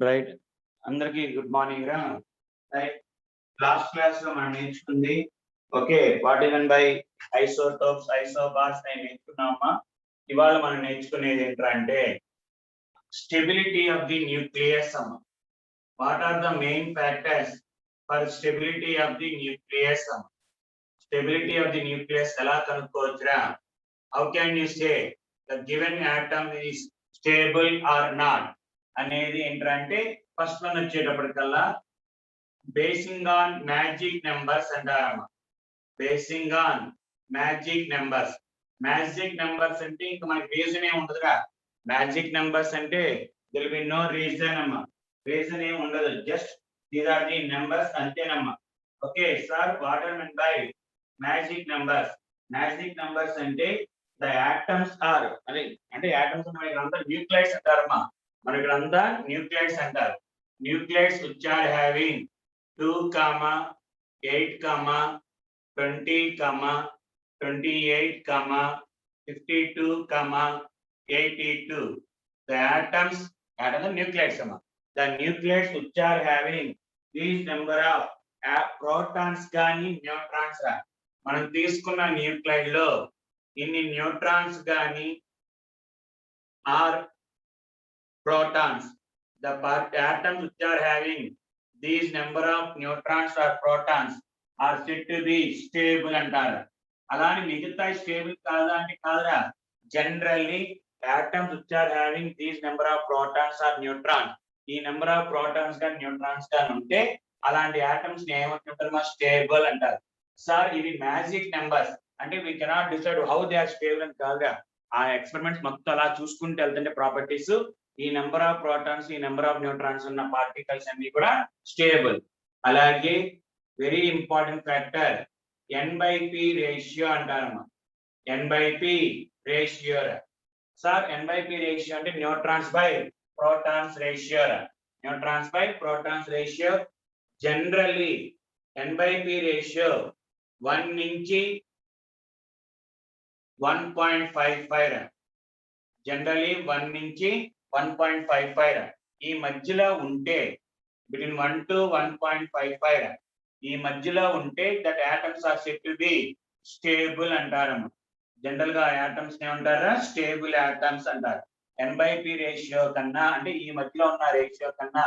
Right. అందరికి good morning రా. Right. Last class లో మనం నేర్చుకుంది okay what even by isotopes isobars అని నేర్చుకున్నామా. ఇవాళ మనం నేర్చుకునేది ఏంటంటే స్టెబిలిటీ ఆఫ్ ది న్యూక్లియస్ అమ్మ. What are the main factors for stability of the nucleus అమ్మ. స్టెబిలిటీ ఆఫ్ ది న్యూక్లియస్ ఎలా కనుక్కోవచ్చురా? How can you say the given atom is stable or not అనేది ఏంటంటే ఫస్ట్ వన్ వచ్చేటప్పటికల్లా basing on magic numbers అంటారమ్మా. Basing on magic numbers. Magic numbers అంటే ఇంకా మనకి రీజన్ ఏమి ఉండదురా. మ్యాజిక్ నెంబర్స్ అంటే దిల్ బి నో రీజన్ అమ్మా. రీజన్ ఏమి ఉండదు, just these are the numbers అంతేనమ్మా. Okay sir, what are mean by magic numbers? Magic numbers అంటే ద యాటమ్స్ ఆర్ అంటే యాటమ్స్ అంతా న్యూక్లియస్ అంటారమ్మా. మన ఇక్కడ అంతా న్యూక్లియస్ అంటారు. Nucleus which are having 2, 8, 20, 28, 52, 82. The atoms are nucleids. The nucleids which are having these number of protons గాని neutrons రా. మనం తీసుకున్న న్యూక్లైడ్ లో ఇన్ని న్యూట్రాన్స్ గాని are protons, the atoms which are having these number of neutrons or protons are said to be stable అంటారు. అలానే మిగతా స్టేబుల్ కాదా అంటే కాదురా. Generally atoms which are having these number of protons or neutrons, ఈ number of protons గా neutrons గా ఉంటే అలాంటి atoms ని ఏమంటారు? మా స్టేబుల్ అంటారు. సార్ ఇవి మ్యాజిక్ నెంబర్స్ అంటే we cannot decide how they are stable అని కాదురా. ఆ ఎక్స్పెరిమెంట్స్ మొత్తం అలా చూసుకుంటూ వెళ్తుంటే ప్రాపర్టీస్ ఈ నెంబర్ ఆఫ్ ప్రోటాన్స్ ఈ నెంబర్ ఆఫ్ న్యూట్రాన్స్ ఉన్న పార్టికల్స్ అన్ని కూడా స్టేబుల్. అలాగే very important factor n/p ratio అంటారమ్మా. n/p ratio. Sir n/p ratio అంటే neutrons by protons ratio. Neutrons by protons ratio. Generally n/p ratio 1 నుంచి 1.55. జనరల్లీ 1 నుంచి 1.55 ఈ మధ్యలో ఉంటే, బిట్వీన్ 1 to 1.55 ఈ మధ్యలో ఉంటే that atoms are said to be stable అంటారమ్మా. జనరల్ గా ఆటమ్స్ ఏమంటారా? స్టేబుల్ ఆటమ్స్ అంటారు. n/p రేషియో కన్నా అంటే ఈ మధ్యలో ఉన్న రేషియో కన్నా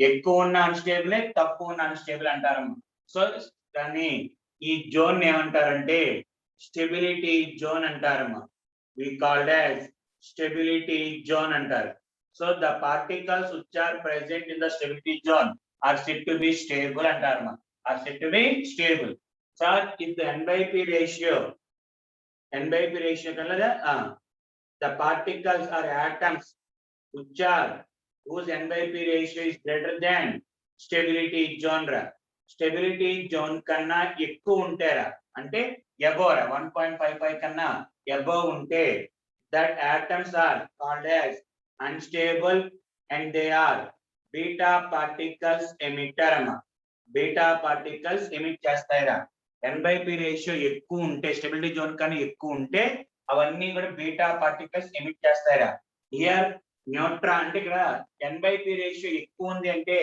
ఎక్కువ ఉన్న అన్స్టేబుల్, తక్కువ ఉన్న అన్స్టేబుల్ అంటారమ్మా. సో దాన్ని ఈ జోన్ ఏమంటారంటే స్టెబిలిటీ జోన్ అంటారమ్మా. We called as stability zone అంటారు. So the particles which are present in the stability zone are said to be stable అంటారమ్మా. are said to be stable. So if the n/p ratio కలదా the particles or atoms which are whose n/p ratio is greater than stability zone రా. Stability zone కన్నా ఎక్కువ ఉంటారా అంటే above 1.55 కన్నా above ఉంటే that atoms are called as unstable and they are beta particles emitter అమ్మా. Beta particles emit చేస్తాయిరా. n/p ratio ఎక్కువ ఉంటే స్టెబిలిటీ జోన్ కన్నా ఎక్కువ ఉంటే అవన్నీ కూడా బీటా పార్టికల్స్ ఎమిట్ చేస్తాయిరా. హియర్ న్యూట్రాన్ అంటే ఇక్కడ n/p రేషియో ఎక్కువ ఉంది అంటే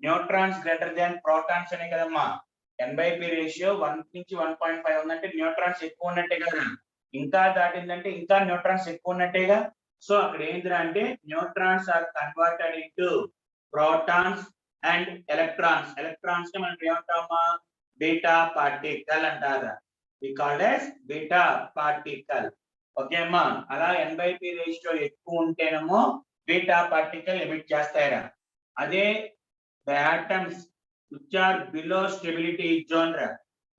న్యూట్రాన్స్ గ్రేటర్ దాన్ ప్రోటాన్స్ అనే కదమ్మా. n/p రేషియో 1 నుంచి 1.5 ఉందంటే న్యూట్రాన్స్ ఎక్కువ ఉన్నట్టే కదా. ఇంకా దాటిందంటే ఇంకా న్యూట్రాన్స్ ఎక్కువ ఉన్నట్టేగా. సో అక్కడ ఏంటిరా అంటే neutrons are converted into protons and electrons. Electrons ని మనం ఏమంటామా? బీటా పార్టికల్ అంటారా. We called as beta particle. Okay అమ్మా. అలా n/p రేషియో ఎక్కువ ఉంటేనేమో బీటా పార్టికల్ ఎమిట్ చేస్తాయిరా. అదే the atoms which are below stability zone రా.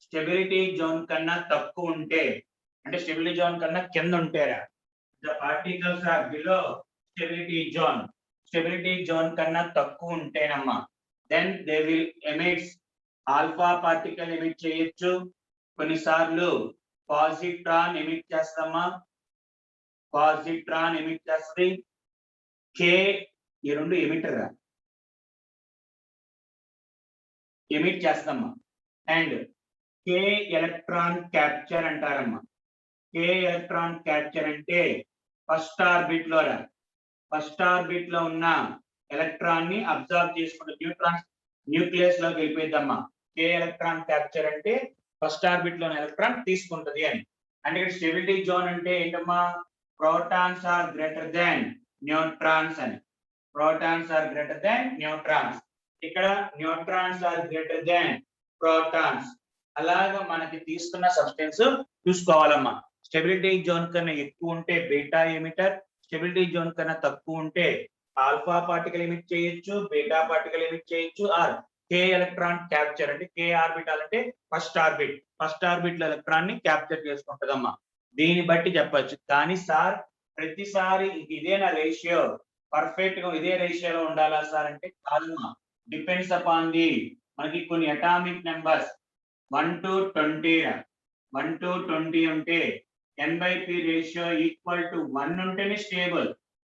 స్టెబిలిటీ జోన్ కన్నా తక్కువ ఉంటే అంటే స్టెబిలిటీ జోన్ కన్నా కింద ఉంటారా. The particles are below stability zone. Stability zone కన్నా తక్కువ ఉంటేనమ్మా then they will emit alpha particle emit చేయొచ్చు. కొన్నిసార్లు పాజిట్రాన్ ఎమిట్ చేస్తామా. పాజిట్రాన్ ఎమిట్ చేస్తుంది. K ఈ రెండు ఎమిటర్ ఎమిట్ చేస్తామా. అండ్ K ఎలక్ట్రాన్ క్యాప్చర్ అంటారమ్మా. K ఎలక్ట్రాన్ క్యాప్చర్ అంటే ఫస్ట్ ఆర్బిట్ లో ఉన్న ఎలక్ట్రాన్ ని అబ్జర్వ్ చేసుకుంటుంది. న్యూట్రాన్స్ న్యూక్లియస్ లోకి వెళ్ళిపోయిద్దమ్మా. k ఎలక్ట్రాన్ క్యాప్చర్ అంటే ఫస్ట్ ఆర్బిట్ లోని ఎలక్ట్రాన్ తీసుకుంటది అని. అంటే ఇక్కడ స్టెబిలిటీ జోన్ అంటే ఏంటమ్మా, protons are greater than neutrons అని. Protons are greater than neutrons. ఇక్కడ neutrons are greater than protons. అలాగా మనకి తీసుకున్న సబ్స్టెన్స్ చూసుకోవాలమ్మా. స్టెబిలిటీ జోన్ కన్నా ఎక్కువ ఉంటే బీటా ఎమిటర్, స్టెబిలిటీ జోన్ కన్నా తక్కువ ఉంటే ఆల్ఫా పార్టికల్ ఎమిట్ చేయొచ్చు, బీటా పార్టికల్ ఎమిట్ చేయొచ్చు, ఆర్ k ఎలక్ట్రాన్ క్యాప్చర్ అంటే k ఆర్బిటాల్ అంటే ఫస్ట్ ఆర్బిట్ లో ఎలక్ట్రాన్ ని క్యాప్చర్ చేసుకుంటదమ్మా. దీన్ని బట్టి చెప్పొచ్చు. కానీ సార్ ప్రతిసారి ఇదేనా రేషియో, పర్ఫెక్ట్ గా ఇదే రేషియోలో ఉండాలా సార్ అంటే కాదమ్మా. డిపెండ్స్ అపాన్ ది మనకి కొన్ని అటామిక్ నెంబర్స్ 1 to 20 1 to 20 ఉంటే n/p రేషియో ఈక్వల్ టు 1 ఉంటేనే స్టేబుల్,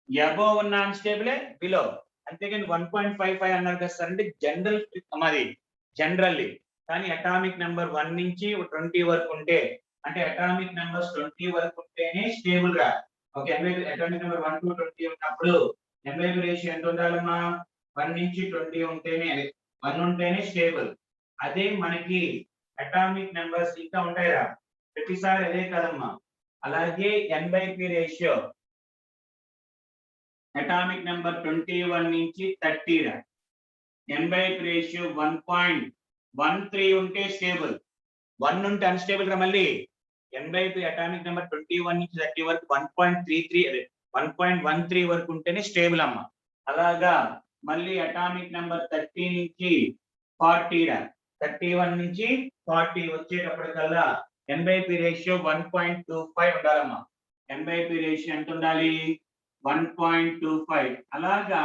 అబోవ్ ఉన్న అన్స్టేబులే బిలో. అంతేగాని 1.55 అన్నారు కదా సార్ అంటే జనరల్ మాది జనరల్లీ. కానీ అటామిక్ నెంబర్ 1 నుంచి 20 వరకు ఉంటే అంటే అటామిక్ నెంబర్స్ 20 వరకు ఉంటేనే స్టేబుల్ గా. ఓకే, అటామిక్ నెంబర్ 1 to 20 ఉన్నప్పుడు n/p రేషియో ఎంత ఉండాలమ్మా, 1 నుంచి 20 ఉంటేనే 1 ఉంటేనే స్టేబుల్. అదే మనకి అటామిక్ నెంబర్స్ ఇంకా ఉంటాయిరా ప్రతిసారి అదే కదమ్మా. అలాగే n/p రేషియో అటామిక్ నెంబర్ 21 నుంచి 30 n/p రేషియో 1.13 ఉంటే స్టేబుల్, 1 ఉంటే అన్స్టేబుల్ రా. మళ్ళీ n/p అటామిక్ నెంబర్ 21 నుంచి 30 వరకు 1.33 అదే 1.13 వరకు ఉంటేనే స్టేబుల్ అమ్మా. అలాగా మళ్ళీ అటామిక్ నెంబర్ 30 నుంచి 40 31 నుంచి 40 వచ్చేటప్పటికల్లా n/p రేషియో 1.25 ఉండాలమ్మా. n/p రేషియో ఎంత ఉండాలి, 1.25. అలాగా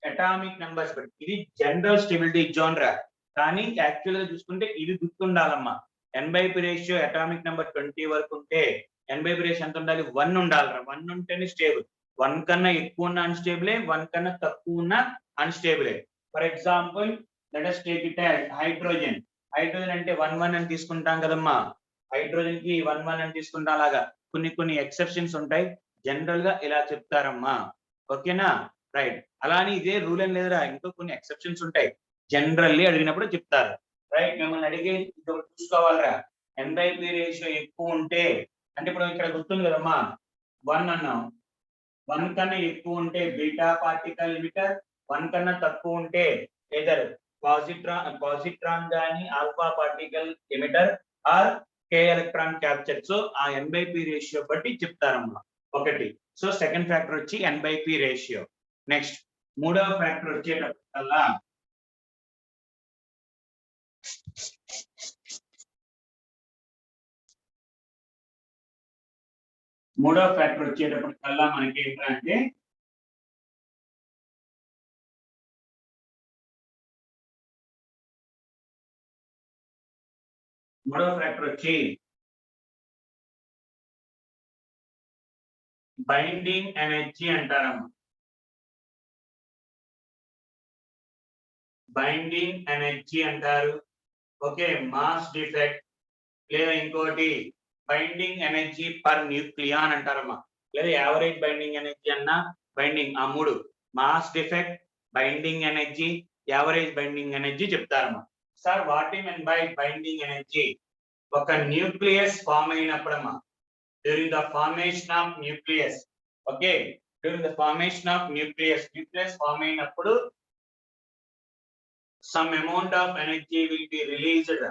అటామిక్ నెంబర్స్ ఇది జనరల్ స్టెబిలిటీ జోన్ రా. కానీ యాక్చువల్ గా చూసుకుంటే ఇది గుర్తుండాలమ్మా. n/p రేషియో అటామిక్ నెంబర్ 20 వరకు ఉంటే n/p రేషియో ఎంత ఉండాలి, 1 ఉండాలిరా. 1 ఉంటేనే స్టేబుల్, 1 కన్నా ఎక్కువ ఉన్న అన్స్టేబులే, 1 కన్నా తక్కువ ఉన్న అన్స్టేబులే. For example let us take it as hydrogen. Hydrogen అంటే 1 అని తీసుకుంటాం కదమ్మా. హైడ్రోజన్ కి 1 అని తీసుకుంటాం. అలాగా కొన్ని ఎక్సెప్షన్స్ ఉంటాయి. జనరల్ గా ఇలా చెప్తారమ్మా. ఓకేనా, రైట్. అలానే ఇదే రూల్ అని లేదురా, ఇంకో కొన్ని ఎక్సెప్షన్స్ ఉంటాయి. జనరల్లీ అడిగినప్పుడు చెప్తారు. రైట్, మిమ్మల్ని అడిగే చూసుకోవాలరా. n/p రేషియో ఎక్కువ ఉంటే అంటే ఇప్పుడు ఇక్కడ గుర్తుంది కదమ్మా, 1 అన్నాం. 1 కన్నా ఎక్కువ ఉంటే బీటా పార్టికల్ ఎమిటర్, 1 కన్నా తక్కువ ఉంటే ఏదర్ పాజిట్రాన్ గాని alpha particle emitter or k electron capture. So ఆ n/p రేషియో బట్టి చెప్తారమ్మా. ఒకటి. సో సెకండ్ ఫ్యాక్టర్ వచ్చి n/p రేషియో. నెక్స్ట్ మూడవ ఫ్యాక్టర్ వచ్చేటప్పటికల్లా మనకి ఏంటంటే మూడవ ఫ్యాక్టర్ వచ్చి బైండింగ్ ఎనర్జీ అంటారమ్మా. బైండింగ్ ఎనర్జీ అంటారు. ఓకే, మాస్ డిఫెక్ట్ లేదా ఇంకోటి బైండింగ్ ఎనర్జీ పర్ న్యూక్లియాన్ అంటారమ్మా. లేదా యావరేజ్ బైండింగ్ ఎనర్జీ అన్నా బైండింగ్, ఆ మూడు mass defect, binding energy, average binding energy చెప్తారమ్మా. Sir what you mean by binding energy? ఒక న్యూక్లియస్ ఫామ్ అయినప్పుడమ్మా, during the formation of nucleus. Okay, during the formation of nucleus form అయినప్పుడు some amount of energy will be released.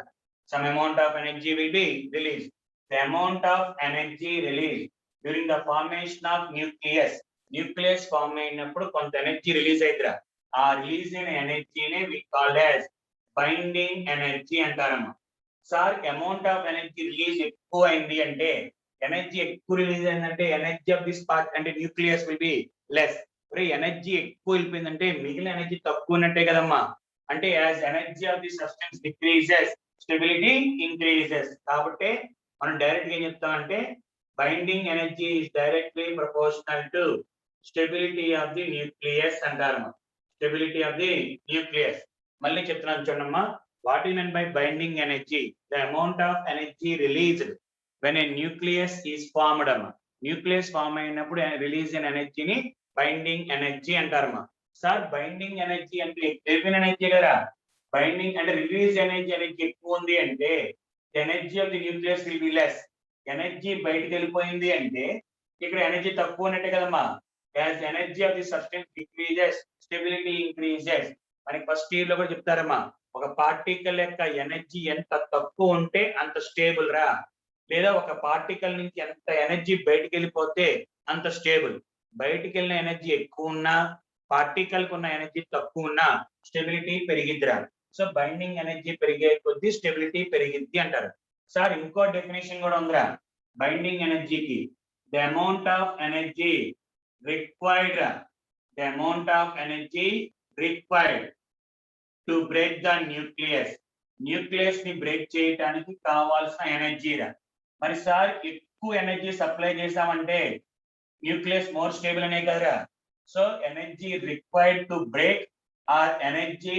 Some amount of energy will be released. The amount of energy released during the formation of nucleus form అయినప్పుడు కొంత energy release అయిద్దిరా. ఆ release అయిన ఎనర్జీనే we called as binding energy అంటారమ్మా. Sir amount of energy release ఎక్కువ అయింది అంటే, energy ఎక్కువ రిలీజ్ అయిందంటే ఎనర్జీ ఆఫ్ దిస్ పార్ట్ అంటే nucleus will be less. Energy ఎక్కువ వెళ్ళిపోయిందంటే మిగిలిన ఎనర్జీ తక్కువ ఉన్నట్టే కదమ్మా. అంటే as energy of the substance decreases, stability increases. కాబట్టి మనం డైరెక్ట్ గా ఏం చెప్తామంటే binding energy is directly proportional to stability of the nucleus అంటారు. Stability of the nucleus. మళ్ళీ చెప్తున్నాను చూడమ్మా. What you mean by binding energy? The amount of energy released when a nucleus is formed అమ్మా. Nucleus form అయినప్పుడు release అయిన ఎనర్జీని binding energy అంటారమ్మా. Sir binding energy అంటే తెలిపిన ఎనర్జీ కదా, బైండింగ్ అంటే రిలీజ్ ఎనర్జీ ఎక్కువ ఉంది అంటే energy of the nucleus will be less. Energy బయటకు వెళ్ళిపోయింది అంటే ఇక్కడ ఎనర్జీ తక్కువ ఉన్నట్టే కదమ్మా. As energy of the substance decreases stability increases. మనకి ఫస్ట్ ఇయర్ లో కూడా చెప్తారమ్మా, ఒక పార్టికల్ యొక్క ఎనర్జీ ఎంత తక్కువ ఉంటే అంత స్టేబుల్ రా, లేదా ఒక పార్టికల్ నుంచి ఎంత ఎనర్జీ బయటకు వెళ్ళిపోతే అంత స్టేబుల్. బయటికి వెళ్ళిన ఎనర్జీ ఎక్కువ ఉన్నా, పార్టికల్ కు ఉన్న ఎనర్జీ తక్కువ ఉన్నా స్టెబిలిటీ పెరిగిద్దిరా. సో బైండింగ్ ఎనర్జీ పెరిగే కొద్దీ స్టెబిలిటీ పెరిగిద్ది అంటారు. సార్ ఇంకో డెఫినేషన్ కూడా ఉందిరా బైండింగ్ ఎనర్జీకి, the amount of energy required, the amount of energy required to break the nucleus. Nucleus ని బ్రేక్ చేయడానికి కావాల్సిన ఎనర్జీ రా. మరి సార్ ఎక్కువ ఎనర్జీ సప్లై చేసామంటే న్యూక్లియస్ మోర్ స్టేబుల్ అనే కదరా. So energy required to break or energy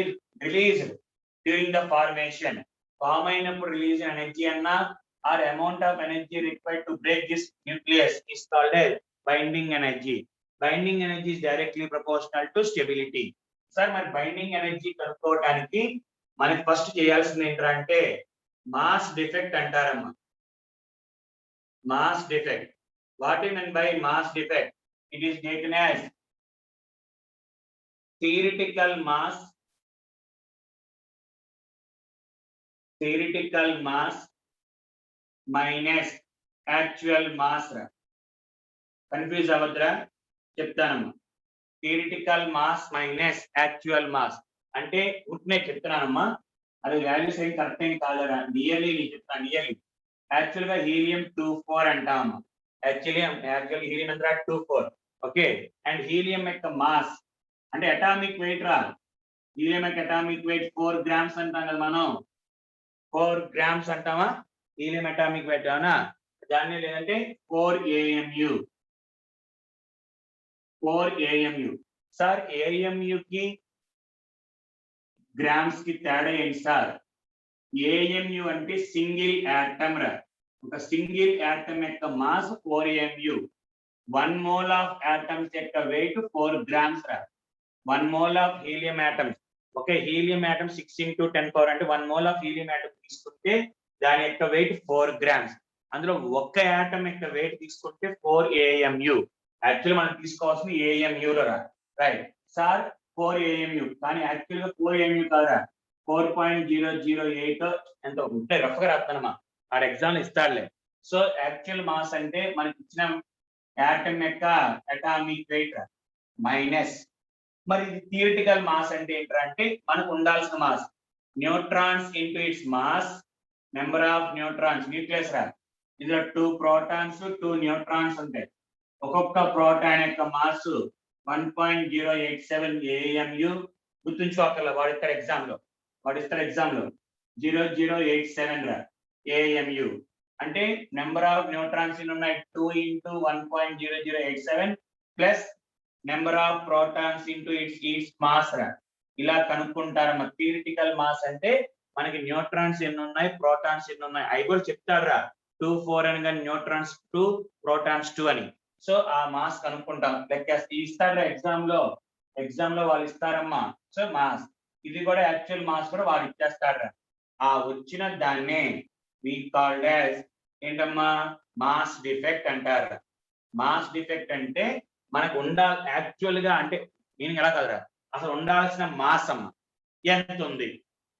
released during the formation. Form అయినప్పుడు రిలీజ్ ఎనర్జీ అన్నా or amount of energy required to break this nucleus is called as binding energy. Binding energy is directly proportional to stability. Sir మరి binding energy కనుక్కోవడానికి మనకి first చేయాల్సింది ఏంటంటే mass defect అంటారమ్మా. Mass defect. What you mean by mass defect? It is taken as theoretical mass minus actual mass రా. Confuse అవ్వద్దురా, చెప్తానమ్మా. Theoretical mass minus actual mass అంటే ఉట్నే చెప్తున్నానమ్మా, అది వాల్యూస్ ఏం కరెక్ట్ ఏం కాదురా. నియర్లీ నేను చెప్తాను. నియర్లీ యాక్చువల్ గా హీలియం 24 అంటామమ్మా. యాక్చువల్ హీలియం ఎంత 24. ఓకే, అండ్ హీలియం యొక్క మాస్ అంటే అటామిక్ వెయిట్ రా. హీలియం యొక్క అటామిక్ వెయిట్ 4 గ్రామ్స్ అంటాం కదా మనం. 4 గ్రామ్స్ అంటామా హీలియం అటామిక్ వెయిట్ అవునా? దాన్ని లేదంటే 4 AMU. 4 AMU. సార్ AMU కి గ్రామ్స్ కి తేడా ఏంటి సార్? AMU అంటే సింగిల్ యాటమ్ రా. ఒక సింగిల్ యాటమ్ యొక్క mass 4 AMU. 1 mole of atoms యొక్క వెయిట్ 4 గ్రామ్స్ రా. 1 mole of helium atoms. Okay, helium atom 6 × 10 power అంటే 1 మోల్ ఆఫ్ హీలియం యాటమ్ తీసుకుంటే దాని యొక్క వెయిట్ 4 గ్రామ్స్. అందులో ఒక్క యాటమ్ యొక్క వెయిట్ తీసుకుంటే 4 AMU. యాక్చువల్లీ మనం తీసుకోవాల్సిన AMU లో రా. రైట్ సార్, 4 AMU కానీ యాక్చువల్ గా 4 AMU కాదా, 4.008 ఎంత ఉంటే రఫ్ గా రాస్తానమ్మా, ఆ ఎగ్జామ్ ఇస్తాడులే. సో యాక్చువల్ మాస్ అంటే మనకి ఇచ్చిన యాటమ్ యొక్క అటామిక్ వెయిట్ మైనస్. మరి ఇది థియరిటికల్ మాస్ అంటే ఏంటంటే మనకు ఉండాల్సిన mass neutrons into its mass, number of neutrons. Nucleus రా, ఇందులో 2 ప్రోటాన్స్ 2 న్యూట్రాన్స్ ఉంటాయి. ఒక్కొక్క ప్రోటాన్ యొక్క మాస్ 1.087 AMU. గుర్తుంచుకోకర్లా, వాడిస్తాడు ఎగ్జామ్ లో 0087 రా AMU. అంటే నెంబర్ ఆఫ్ న్యూట్రాన్స్ ఉన్నాయి 2 × 1.0087 plus number of protons into its mass రా. ఇలా కనుక్కుంటారమ్మా. థియరిటికల్ మాస్ అంటే మనకి న్యూట్రాన్స్ ఎన్ని ఉన్నాయి, ప్రోటాన్స్ ఎన్ని ఉన్నాయి అవి కూడా చెప్తారు రా. 2 4 అని కానీ న్యూట్రాన్స్ 2 ప్రోటాన్స్ 2 అని. సో ఆ మాస్ కనుక్కుంటాం, లెక్కేస్తే ఇస్తారా ఎగ్జామ్ లో వాళ్ళు ఇస్తారమ్మా. సో మాస్ ఇది కూడా యాక్చువల్ మాస్ కూడా వాళ్ళు ఇచ్చేస్తారా. ఆ వచ్చిన దాన్నే వి కాల్డ్ యాజ్ ఏంటమ్మా మాస్ డిఫెక్ట్ అంటారు. మాస్ డిఫెక్ట్ అంటే మనకు యాక్చువల్ గా అంటే మీనింగ్ ఎలా కదరా, అసలు ఉండాల్సిన మాస్ అమ్మ ఎంత ఉంది.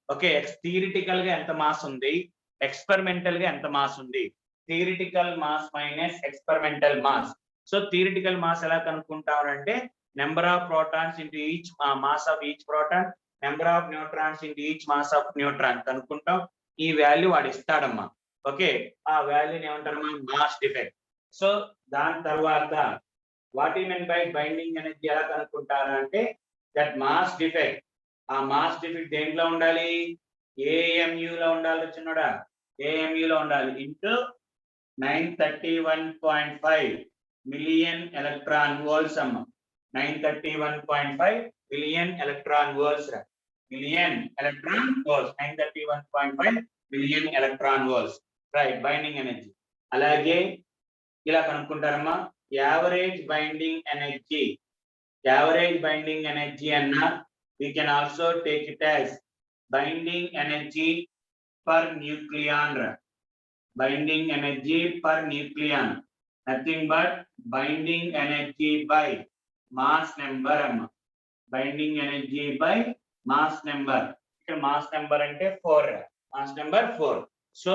ఓకే, థియరిటికల్ గా ఎంత మాస్ ఉంది, ఎక్స్పెరిమెంటల్ గా ఎంత మాస్ ఉంది. Theoretical mass minus experimental mass. So theoretical mass ఎలా కనుక్కుంటామంటే number of protons into each mass of each proton, number of neutrons into each mass of neutron కనుక్కుంటాం. ఈ వాల్యూ వాడు ఇస్తాడమ్మా. ఓకే, ఆ వాల్యూని ఏమంటారమ్మా మాస్ డిఫెక్ట్. సో దాని తర్వాత what you mean by binding energy ఎలా కనుక్కుంటారు అంటే దట్ మాస్ డిఫెక్ట్. ఆ మాస్ డిఫెక్ట్ దేంట్లో ఉండాలి, AMU లో ఉండాలి చిన్నోడా, AMU లో ఉండాలి ఇంటూ 931.5 మిలియన్ ఎలక్ట్రాన్ వోల్ట్స్ అమ్మ. 931.5 బిలియన్ ఎలక్ట్రాన్ వోల్ట్స్ రా. Million electron volts 931.5 billion electron volts. Right, binding energy. అలాగే ఇలా కనుక్కుంటారమ్మా average binding energy. Average binding energy అన్నా, we can also take it as binding energy per nucleon. Binding energy per nucleon, nothing but binding energy by mass number. Binding energy by mass number. Mass number ante 4. Mass number 4. So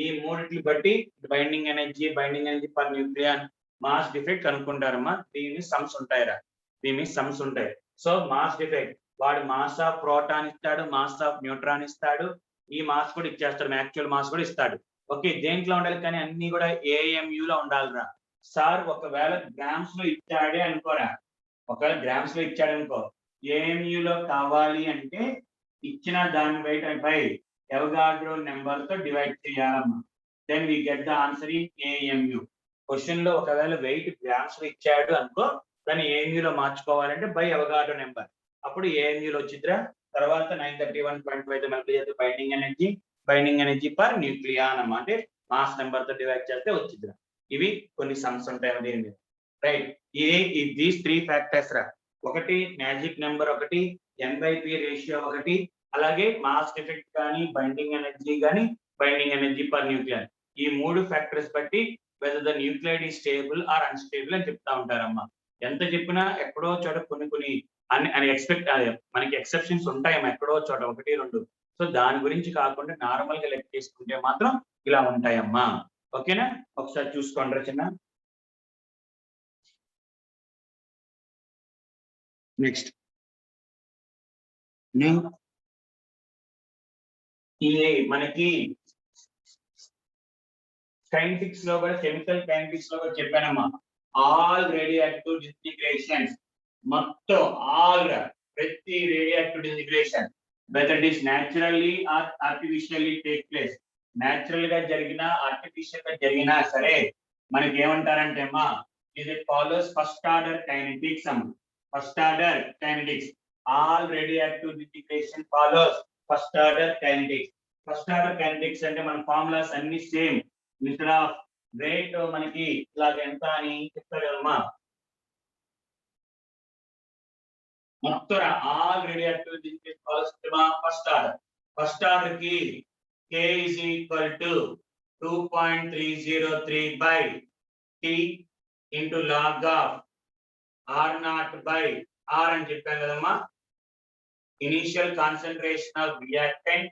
ఈ మూడిట్లు బట్టి binding energy per nucleon mass defect కనుక్కుంటారమ్మా. దీని sums ఉంటాయిరా, దీని sums ఉంటాయి. So mass defect వాడు mass of proton ఇస్తాడు, మాస్ ఆఫ్ న్యూట్రాన్ ఇస్తాడు, ఈ మాస్ కూడా ఇచ్చేస్తాడు, యాక్చువల్ మాస్ కూడా ఇస్తాడు. ఓకే, దేంట్లో ఉండాలి కానీ అన్ని కూడా AMU లో ఉండాలిరా. సార్ ఒకవేళ గ్రామ్స్ లో ఇచ్చాడే అనుకోరా, ఒకవేళ గ్రామ్స్ లో ఇచ్చాడు అనుకో, AMU లో కావాలి అంటే ఇచ్చిన దాని బై అవగాడ్రో నెంబర్ తో డివైడ్ చేయాలమ్మా. Then we get the answer in AMU. Question లో ఒకవేళ వెయిట్ గ్రామ్స్ లో ఇచ్చాడు అనుకో, దాన్ని AMU లో మార్చుకోవాలంటే బై అవగాడ్రో నెంబర్, అప్పుడు AMU లో వచ్చిద్రా. తర్వాత 931.5 మల్టిప్లై చేస్తే బైండింగ్ ఎనర్జీ పర్ న్యూక్లియాన్ అమ్మా, అంటే మాస్ నెంబర్ తో డివైడ్ చేస్తే వచ్చిద్రా. ఇవి కొన్ని సమ్స్ ఉంటాయి దీని మీద, రైట్. దీస్ 3 ఫ్యాక్టర్స్ రా. ఒకటి మ్యాజిక్ నెంబర్, ఒకటి N/P రేషియో, ఒకటి అలాగే మాస్ డిఫెక్ట్ కానీ బైండింగ్ ఎనర్జీ పర్ న్యూక్లియర్. ఈ 3 ఫ్యాక్టర్స్ బట్టి వెదర్ ద న్యూక్లియైడ్ ఈ స్టేబుల్ ఆర్ అన్స్టేబుల్ అని చెప్తా ఉంటారమ్మా. ఎంత చెప్పినా ఎక్కడో చోట కొన్ని మనకి ఎక్సెప్షన్స్ ఉంటాయమ్మా, ఎక్కడో చోట 1, 2. సో దాని గురించి కాకుండా నార్మల్ గా లెక్క చేసుకుంటే మాత్రం ఇలా ఉంటాయమ్మా. ఓకేనా, ఒకసారి చూసుకోండి చిన్న. నెక్స్ట్ మనకి కైనెటిక్స్ లో కూడా, కెమికల్ కైనెటిక్స్ లో కూడా చెప్పానమ్మా, ఆల్ రేడియోయాక్టివ్ డిస్ఇంటిగ్రేషన్స్, మొత్తం ప్రతి radioactive disintegration whether it is naturally or artificially take place, natural గా జరిగినా ఆర్టిఫిషియల్ గా జరిగినా సరే మనకి ఏమంటారంటే అమ్మా, it follows first order kinetics. First order kinetics, all radioactive disintegration follows first order kinetics. First order kinetics అంటే మన ఫార్ములాస్ అన్ని సేమ్. ఇన్స్టెడ్ ఆఫ్ రేట్ మనకి ఇలాగ ఎంత అని చెప్తారు కదమ్మా, మొత్తం all radioactive disintegration first order. First order కి K is equal to 2.303 by T into log of R0 by R అని చెప్పాను కదమ్మా. Initial concentration of reactant,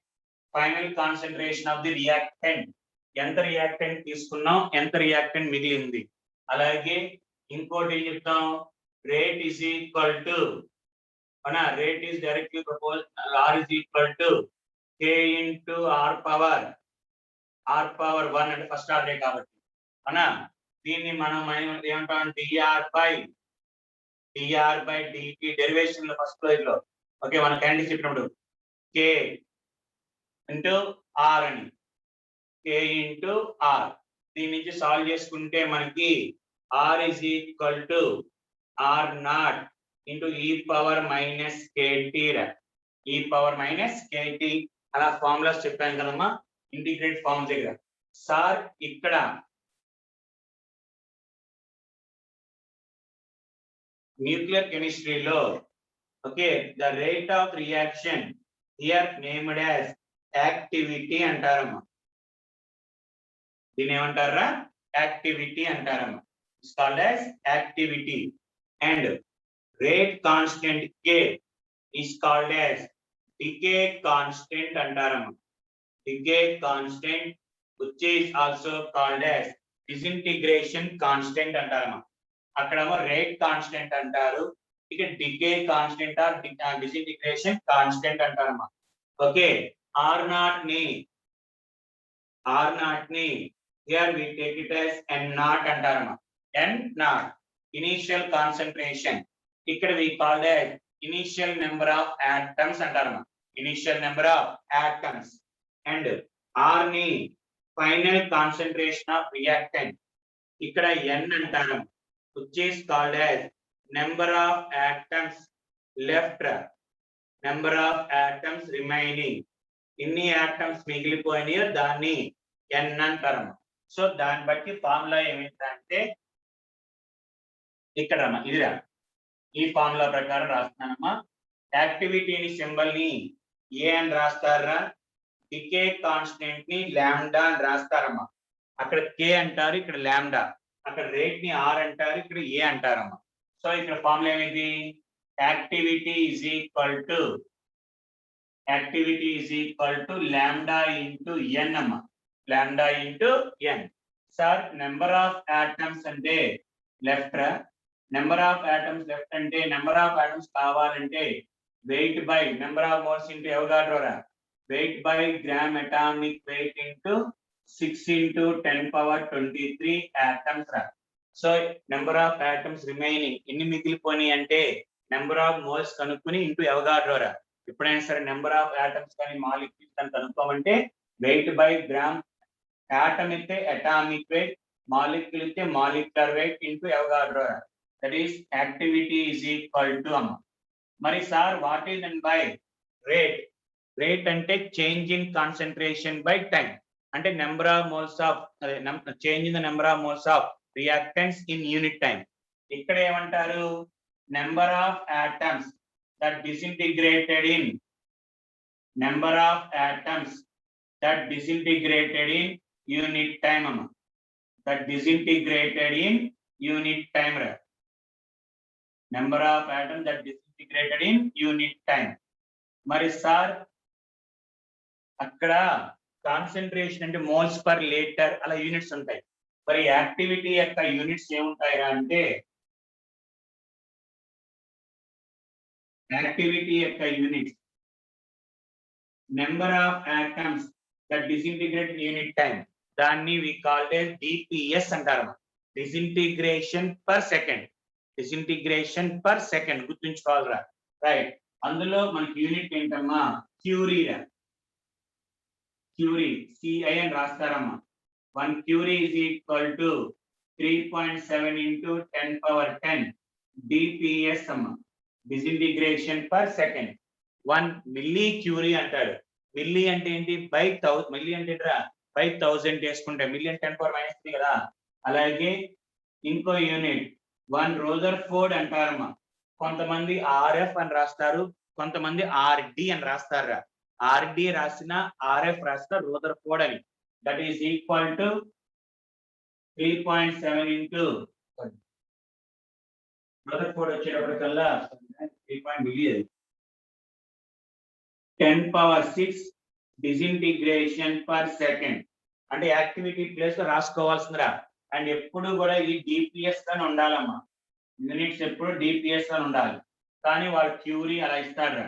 final concentration of the reactant, ఎంత రియాక్టెంట్ తీసుకున్నాం, ఎంత రియాక్టెంట్ మిగిలింది. అలాగే ఇంకోటి ఏం చెప్తాం, rate is equal to rate is directly proportional, R is equal to K into R power 1 అంటే ఫస్ట్ ఆర్డర్ కాబట్టి దీన్ని మనం ఏమంటాం, dr by dt డెరివేషన్ లో ఫస్ట్ స్లైడ్ లో. ఓకే, మన కైనెటిక్స్ చెప్పినప్పుడు K into R అని, K into R, దీని నుంచి సాల్వ్ చేసుకుంటే మనకి R is equal to R0 into e power minus KT, e power minus KT అలా ఫార్ములాస్ చెప్పాను కదమ్మా ఇంటిగ్రేట్ ఫార్మ్ దగ్గర. సార్ ఇక్కడ న్యూక్లియర్ కెమిస్ట్రీలో okay, the rate of reaction here named as activity అంటారమ్మా. దీని ఏమంటారా, యాక్టివిటీ అంటారమ్మా. It's called as activity. And rate constant K is called as decay constant అంటారమ్మా. Decay constant which is also called as disintegration constant అంటారమ్మా. అక్కడేమో rate constant అంటారు, ఇక decay constant or disintegration constant అంటారమ్మా. ఓకే, R0 ని here we take it as N0 అంటారమ్మా. N0 initial concentration, ఇక్కడ we call that initial number of atoms అంటారమ్మా, initial number of atoms. And R ని final concentration of reactant, ఇక్కడ N అంటారమ్మా, which is called as number of atoms left, number of atoms remaining, ఇన్ని atoms మిగిలిపోయినాయో దాన్ని N అంటారమ్మా. So దాన్ని బట్టి formula ఏమిటంటే ఇక్కడ ఇదిరా, ఈ ఫార్ములా ప్రకారం రాస్తున్నానమ్మా. యాక్టివిటీని సింబల్ ని ఏ అని రాస్తారా, డికే కాన్స్టెంట్ ని లాంబ్డా అని రాస్తారమ్మా. అక్కడ కే అంటారు, ఇక్కడ లాంబ్డా. అక్కడ రేట్ ని ఆర్ అంటారు, ఇక్కడ ఏ అంటారమ్మా. సో ఇక్కడ ఫార్ములా ఏమిటి, activity is equal to lambda into N అమ్మా. Lambda into N. Sir number of atoms అంటే లెఫ్ట్ రా, నెంబర్ ఆఫ్ ఆటమ్స్ లెఫ్ట్ అంటే నెంబర్ ఆఫ్ ఆటమ్స్ కావాలంటే weight by number of moles into Avogadro రా. Weight by gram atomic weight into 6 into 10^23 atoms రా. So number of atoms remaining ఎన్ని మిగిలిపోయి అంటే number of moles కనుక్కుని into Avogadro రా. ఎప్పుడైనా సరే నెంబర్ ఆఫ్ ఆటమ్స్ కానీ మాలిక్యూల్స్ కానీ కనుక్కోమంటే వెయిట్ బై గ్రామ్, ఆటమ్ అయితే అటామిక్ వెయిట్, మాలిక్యూల్ అయితే మాలిక్యులర్ వెయిట్ ఇంటూ అవగాడ్రో రా. That is activity is equal to అమ్మ. మరి sir what is and by rate. Rate అంటే change in concentration by time, అంటే number of moles of change in the number of moles of reactants in unit time. ఇక్కడ ఏమంటారు, number of atoms that disintegrated in number of atoms that disintegrated in unit time అమ్మ. That disintegrated in unit time రా. Number of atoms that disintegrated in unit time. మరి sir అక్కడ concentration అంటే moles per litre అలా units ఉంటాయి. మరి activity యొక్క units ఏముంటాయిరా అంటే, యాక్టివిటీ యొక్క units number of atoms that disintegrate unit time, దాన్ని వి కాల్డ్ as DPS అంటారు. Disintegration per second. Disintegration per second గుర్తుంచుకోవాలరా. రైట్. అందులో మనకి యూనిట్ ఏంటమ్మా, క్యూరీ రా. క్యూరీ CI అని రాస్తారమ్మా. 1 curie is equal to 3.7 into 10^10 DPS అమ్మా. Disintegration per second. 1 milli Curie అంటాడు. మిల్లీ అంటే ఏంటి, బై 1000. మిల్లీ అంటే ఏంట్రా, బై 1000 చేసుకుంటే. మిల్లీ అంటే 10^-3 కదా. అలాగే ఇంకో యూనిట్ 1 రోజర్ఫోర్డ్ అంటారమ్మా. కొంతమంది RF అని రాస్తారు, కొంతమంది RD అని రాస్తారా. RD రాసిన RF రాసిన రోజర్ఫోర్డ్ అని. That is equal to 3.7 into రోజర్ఫోర్డ్ వచ్చేటప్పటికల్లా 10^6 disintegration per second. అంటే యాక్టివిటీ ప్లేస్ లో రాసుకోవాల్సిందిరా. అండ్ ఎప్పుడు కూడా ఈ DPS గానే ఉండాలమ్మా. యూనిట్స్ ఎప్పుడు DPS గానే ఉండాలి. కానీ వాళ్ళు క్యూరీ అలా ఇస్తాడు.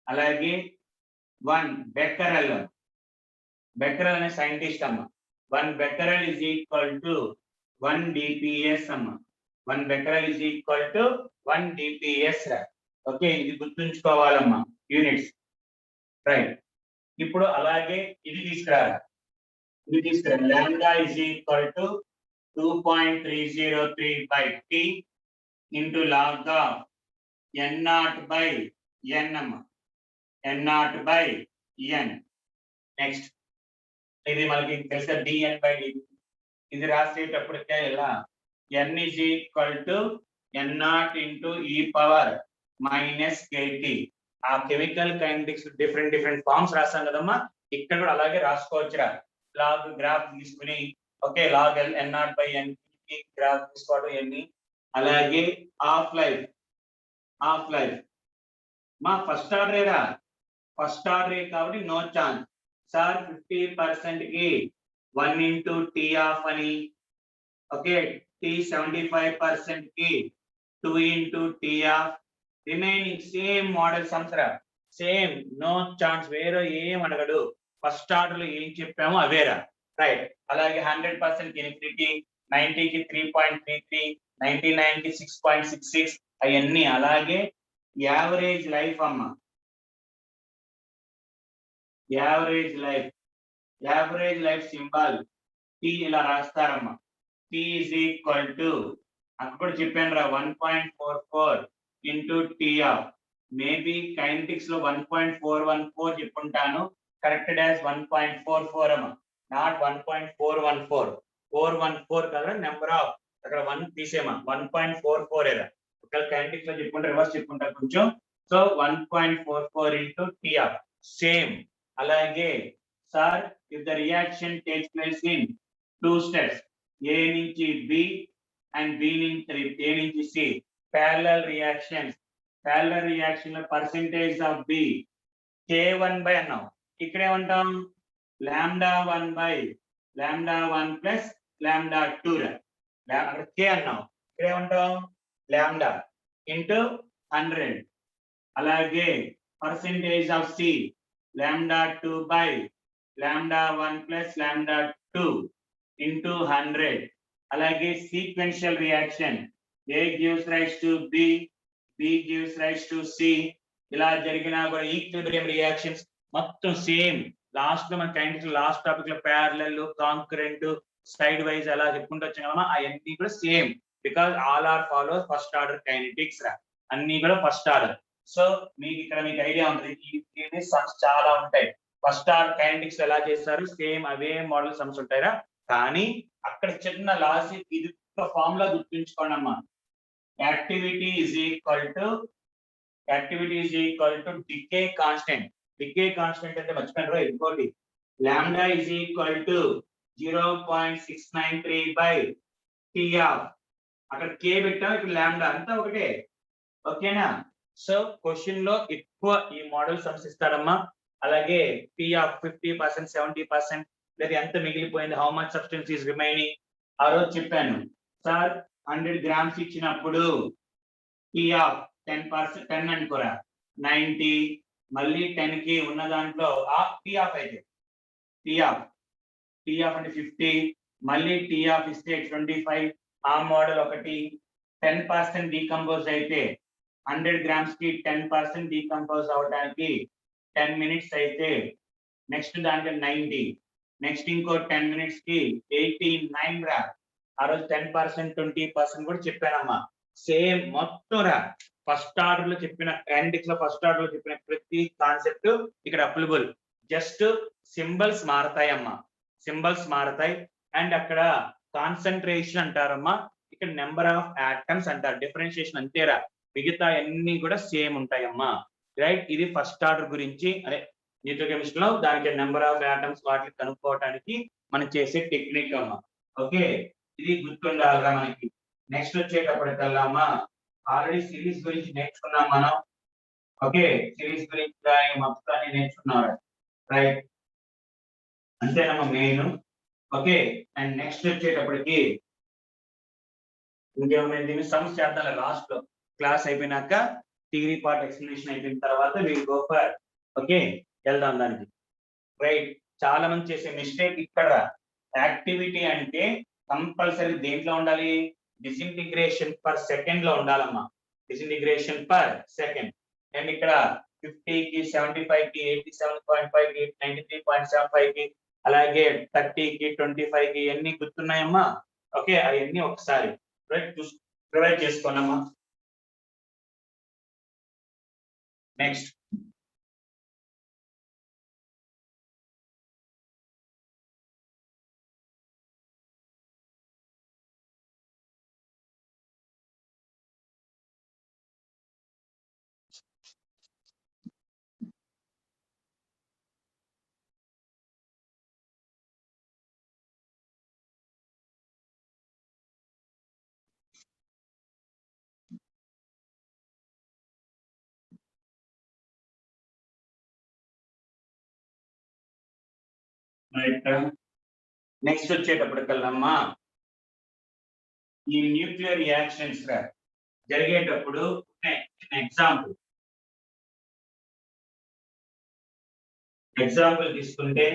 అలాగే 1 బెక్కరల్. బెక్కరల్ అనే సైంటిస్ట్ అమ్మ. 1 బెక్కరల్ is equal to 1 DPS అమ్మ. 1 బెక్కరల్ is equal to 1 DPS రా. ఓకే, ఇది గుర్తుంచుకోవాలమ్మా యూనిట్స్. రైట్. ఇప్పుడు అలాగే ఇది తీసుకురా. Lambda is equal to 2.303/T into log of N0/N అమ్మా. N0/N. నెక్స్ట్ ఇది మనకి తెలుసా, dN/dt. ఇది రాసేటప్పటికే ఇలా N is equal to N0 into e⁻−kT. ఆ కెమికల్ కైనెటిక్స్ డిఫరెంట్ ఫార్మ్స్ రాసాం కదమ్మా. ఇక్కడ కూడా అలాగే రాసుకోవచ్చురా. లాగ్ గ్రాఫ్ తీసుకుని, ఓకే, లాగ్ N0/N గ్రాఫ్ తీసుకోవడం ఎన్ని. అలాగే హాఫ్ లైఫ్ మా ఫస్ట్ ఆర్డరేరా. ఫస్ట్ ఆర్డరే కాబట్టి నో ఛాన్స్. సార్ 50% కి 1 into T ఆఫ్ అని, ఓకే, T 75% కి 2 into T half. Remaining same model సంవత్సరా. Same, no chance. వేరే ఏం అడగడు. ఫస్ట్ ఆర్డర్ లో ఏం చెప్పామో అవేరా. రైట్. అలాగే 100% కి ఇన్ఫినిటీ, 90 కి 3.33, 99 కి 6.66 అవన్నీ. అలాగే యావరేజ్ లైఫ్ అమ్మ. యావరేజ్ లైఫ్ సింబల్ T ఇలా రాస్తారమ్మా. T is equal to, అక్కడ చెప్పాను రా, 1.44 into T of. Maybe kinetics లో 1.414 చెప్పుంటాను. కరెక్టెడ్ యాజ్ 1.44 అమ్మా, నాట్ 1.414. 414 కదా నెంబర్ ఆఫ్. అక్కడ 1 తీసేమా, 1.44 ఏరా. ఒకవేళ కైనెటిక్స్ లో చెప్పుకుంటే రివర్స్ చెప్పుకుంటా కొంచెం. So 1.44 into Tr same. అలాగే sir if the reaction takes place in 2 steps, A నుంచి B and B నుంచి A నుంచి C, parallel reactions లో percentage of B K1 by అన్నాం. ఇక్కడ ఏమంటాం λ1 by λ1 plus λ2 అక్కడ K అన్నాం, ఇక్కడ ఏమంటాం λ into 100. అలాగే percentage of C λ2 by λ1 plus λ2 into 100. అలాగే sequential reaction A gives rise to B, B gives rise to C. ఇలా జరిగినా కూడా ఈక్విలిబ్రియం రియాక్షన్స్ మొత్తం సేమ్. లాస్ట్ లో మన కైనెటిక్స్ లాస్ట్ టాపిక్ లో ప్యారలల్, కాంకరెంట్, సైడ్ వైజ్ అలా చెప్పుకుంటూ వచ్చాం కదా, అవన్నీ కూడా same. Because all are follow first order kinetics రా, అన్ని కూడా ఫస్ట్ ఆర్డర్. సో మీకు ఇక్కడ మీకు ఐడియా ఉంటుంది, ఈ సమ్స్ చాలా ఉంటాయి. ఫస్ట్ ఆర్డర్ కైనెటిక్స్ ఎలా చేస్తారు, సేమ్ అవే మోడల్ సమ్స్ ఉంటాయిరా. కానీ అక్కడ చిన్న లాస్, ఇది ఒక ఫార్ములా గుర్తుంచుకోండి అమ్మా. Activity is equal to decay constant. Decay constant అంటే మర్చిపోయినారు ఇంకోటి, lambda is equal to 0.693 by T half, అక్కడ K పెట్టాం, ఇక్కడ లాంబ్డా, అంతా ఒకటే. ఓకేనా? సో క్వశ్చన్ లో ఎక్కువ ఈ మోడల్ సమ్స్ ఇస్తాడమ్మా. అలాగే P ఆఫ్ 50%, 70% లేదా ఎంత మిగిలిపోయింది, how much substance is remaining. ఆ రోజు చెప్పాను సార్ 100 grams ఇచ్చినప్పుడు P ఆఫ్ 10%, 10 అనుకోరా 90, మళ్ళీ 10 కి ఉన్న దాంట్లో P ఆఫ్ అయితే T ఆఫ్ అంటే 50, మళ్ళీ T ఆఫ్ ఇస్తే 25. ఆ మోడల్ ఒకటి. 10% డీకంపోజ్ అయితే 100 grams కి 10% డీకంపోజ్ అవడానికి 10 minutes అయితే నెక్స్ట్ దాంట్లో 90, నెక్స్ట్ ఇంకో 10 minutes కి 89 రా. ఆ రోజు 10%, 20% కూడా చెప్పానమ్మా. సేమ్ మొత్తం రా, ఫస్ట్ ఆర్డర్ లో చెప్పిన కైనెటిక్స్ లో ఫస్ట్ ఆర్డర్ లో చెప్పిన ప్రతి కాన్సెప్ట్ ఇక్కడ అప్లికబుల్. జస్ట్ సింబల్స్ మారతాయమ్మా, సింబల్స్ మారతాయి. అండ్ అక్కడ కాన్సన్ట్రేషన్ అంటారమ్మా, ఇక్కడ నెంబర్ ఆఫ్ ఆటమ్స్ అంటారు. డిఫరెన్షియేషన్ అంతేరా, మిగతా అన్ని కూడా సేమ్ ఉంటాయమ్మా. రైట్? ఇది ఫస్ట్ ఆర్డర్ గురించి, అదే న్యూట్రోకెమిస్ట్రీ లో దానికి నెంబర్ ఆఫ్ ఆటమ్స్ వాటిని కనుక్కోవడానికి మనం చేసే టెక్నిక్ అమ్మా. ఓకే, ఇది గుర్తుండాలిగా మనకి. నెక్స్ట్ వచ్చేటప్పటికల్లా అమ్మా, ఆల్రెడీ సిరీస్ గురించి నేర్చుకున్నాం మనం. ఓకే, సిరీస్ గురించి మొత్తాన్ని నేర్చుకున్నారు. రైట్? అంతేనమ్మా మెయిన్. ఓకే, అండ్ నెక్స్ట్ వచ్చేటప్పటికి ఇంకేమైనా సమ్స్ చేద్దాం లాస్ట్ లో, క్లాస్ అయిపోయినాక థియరీ పార్ట్ ఎక్స్ప్లెనేషన్ అయిపోయిన తర్వాత వీల్ గో ఫర్. ఓకే, వెళ్దాం దానికి. రైట్? చాలా మంది చేసే మిస్టేక్ ఇక్కడ, యాక్టివిటీ అంటే కంపల్సరీ దేంట్లో ఉండాలి, డిసింటిగ్రేషన్ పర్ సెకండ్ లో ఉండాలమ్మా. Disintegration per second. అండ్ ఇక్కడ 50 కి 75 కి 87.5 కి 93.75 కి అలాగే 30 కి 25 కి ఎన్ని గుర్తున్నాయమ్మా? ఓకే, అవన్నీ ఒకసారి ప్రొవైడ్ చేసుకోనమ్మా. నెక్స్ట్ నెక్స్ట్ వచ్చేటప్పటికల్లమ్మా, ఈ న్యూక్లియర్ రియాక్షన్స్ జరిగేటప్పుడు ఎగ్జాంపుల్ తీసుకుంటే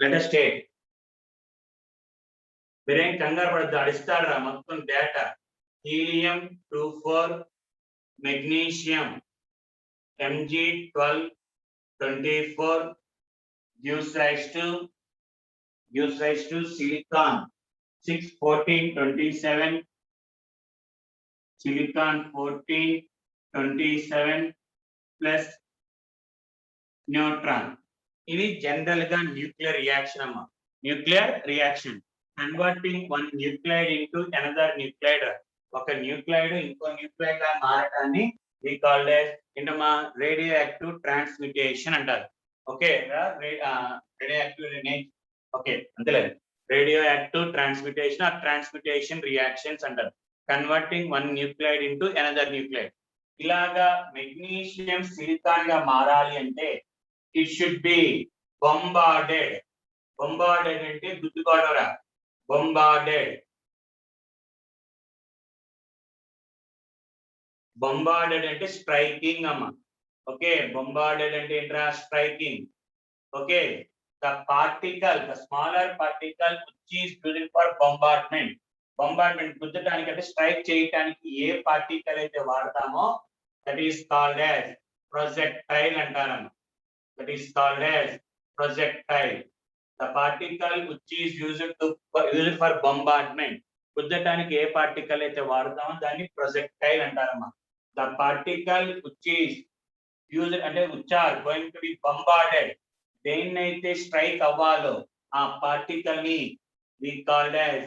లెట్ us take, మీరేం కంగారు పడద్దు, అడిస్తారా మొత్తం data. Helium 24, magnesium Mg1224 gives rise to silicon 61427, silicon 1427 plus neutron. ఇది జనరల్ గా న్యూక్లియర్ రియాక్షన్ అమ్మా. Nuclear reaction, converting one nuclide into another nuclide. ఒక న్యూక్లైడ్ ఇంకో న్యూక్లైడ్ గా మారడాన్ని we called as ఏంటమ్మా రేడియో ట్రాన్స్మిటేషన్ అంటారు. ఓకే రేడియో యాక్టివ్ ఓకే అంతేలేదు radio transmutation or transmutation reactions అంటారు. Converting one nuclide into another nuclide. ఇలాగా మెగ్నీషియం సిలికాన్ గా మారాలి అంటే it should be bombarded. Bombarded అంటే గుర్తుకోవడరా, బొంబార్డెడ్. బొంబార్డెడ్ అంటే స్ట్రైకింగ్ అమ్మ. ఓకే బొంబార్డెడ్ అంటే ఏంట్రా striking. Okay the particle the smaller particle which is used for bombardment. Bombardment గుద్దటానికి అంటే స్ట్రైక్ చేయడానికి ఏ పార్టికల్ అయితే వాడతామో that is called as projectile అంటారమ్మ. That is called as projectile. The particle which is used for bombardment. గుద్దటానికి ఏ particle అయితే వాడతామో దాన్ని ప్రొజెక్టైల్ అంటారమ్మా. The particle which is used అంటే which are going to be bombarded, దేన్నైతే స్ట్రైక్ అవ్వాలో ఆ పార్టికల్ ని we called as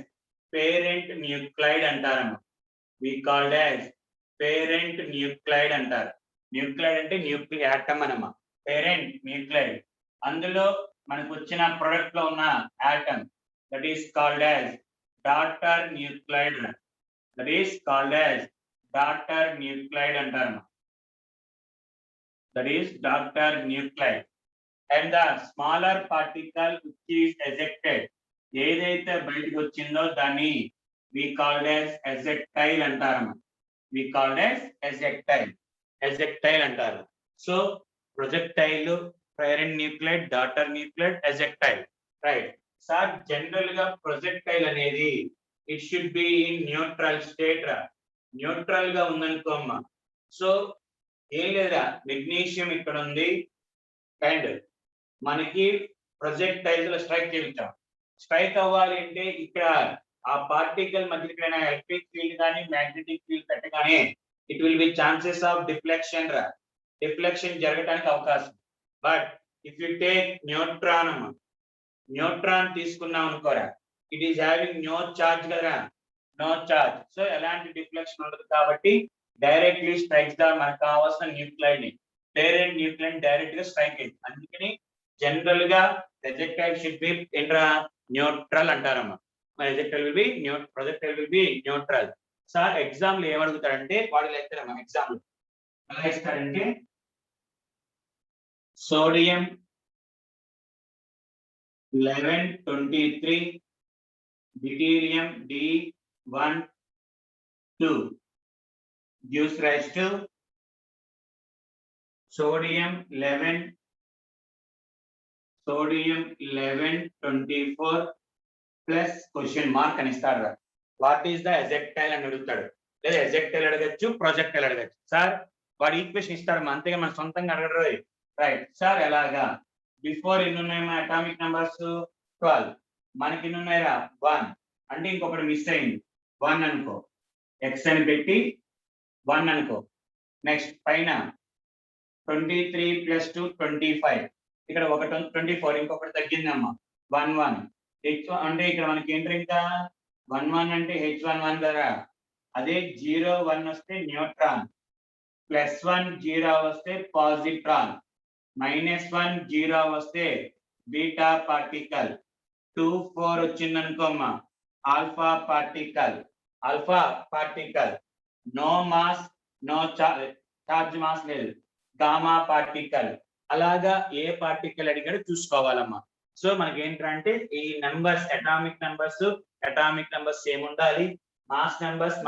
parent nuclide అంటారమ్మా. we called as parent nuclide అంటారు. న్యూక్లైడ్ అంటే న్యూక్లియర్ ఆటమ్ అనమా. Parent nuclide. అందులో మనకు వచ్చిన ప్రొడక్ట్ లో ఉన్న atom that is called as daughter nuclide. that is called as daughter nuclide అంటారు. that is daughter nuclide. and the smaller particle which is ejected, ఏదైతే బయటకు వచ్చిందో దాన్ని we called as ejectile అంటారు. we called as ejectile అంటారు. So projectile, parent nuclide, daughter nuclide, ejectile. Right sir, general గా projectile అనేది it should be in neutral state రా. Neutral గా ఉందనుకో అమ్మా. సో ఏం లేదా మెగ్నీషియం ఇక్కడ ఉంది అండ్ మనకి ప్రొజెక్టైల్ లో స్ట్రైక్ చేయించాం. స్ట్రైక్ అవ్వాలి అంటే ఇక్కడ ఆ పార్టికల్ మధ్యలో ఎలక్ట్రిక్ ఫీల్డ్ కానీ మ్యాగ్నెటిక్ ఫీల్డ్ పెట్టగానే it will be chances of deflection రా. డిఫ్లెక్షన్ జరగడానికి అవకాశం. But if you take neutron అమ్మా, న్యూట్రాన్ తీసుకున్నాం అనుకోరా, it is having no charge కదా, నో చార్జ్. సో ఎలాంటి డిఫ్లెక్షన్ ఉండదు కాబట్టి డైరెక్ట్లీ స్ట్రైక్స్ ద మనకు కావాల్సిన న్యూక్లైడ్ ని, పేరెంట్ న్యూక్లైడ్ డైరెక్ట్ గా స్ట్రైక్ అయింది. అందుకని జనరల్ గా ఎజెక్టైల్ షుడ్ బి న్యూట్రల్ అంటారమ్మా. Ejectile will be projectile will be neutral. Sir exam లో ఏమడుగుతాడంటే వాడు లెక్కరమ్మా. ఎగ్జామ్ లో ఎలా ఇస్తాడంటే sodium 1123 deuterium D12 gives rise to sodium 1124 plus question mark అని ఇస్తాడు. వాట్ ఈస్ ద ఎజెక్టైల్ అని అడుగుతాడు. లేదా ఎజెక్టైల్ అడగచ్చు, ప్రొజెక్టైల్ అడగచ్చు. సార్ వాడు ఈక్వేషన్ ఇస్తాడు, అంతేగా మన సొంతంగా అడగడు. రైట్ సార్, ఎలాగా బిఫోర్ ఎన్ని ఉన్నాయమ్మా అటామిక్ నెంబర్స్ 12, మనకి ఎన్ని ఉన్నాయిరా 1 అంటే ఇంకొకటి మిస్ అయింది 1 అనుకో, ఎక్స్ అని పెట్టి 1 అనుకో. నెక్స్ట్ పైన 23 + 2 25, ఇక్కడ ఒకటి 24, ఇంకొకటి తగ్గిందమ్మా 11. H1 అంటే ఇక్కడ మనకి ఏంటి ఇంకా 11 అంటే H11 కదా. అదే 01 వస్తే న్యూట్రాన్, +1 0 వస్తే పాజిట్రాన్, -1 0 వస్తే బీటా పార్టికల్, 2 4 వచ్చింది అనుకోమ్మా alpha particle. No mass, no charge mass లేదు, గామా పార్టికల్. అలాగా ఏ పార్టికల్ అడిగాడు చూసుకోవాలమ్మా. సో మనకి ఏంటంటే ఈ నెంబర్స్ అటామిక్ నెంబర్స్ ఏముండాలి, మాస్ నెంబర్స్,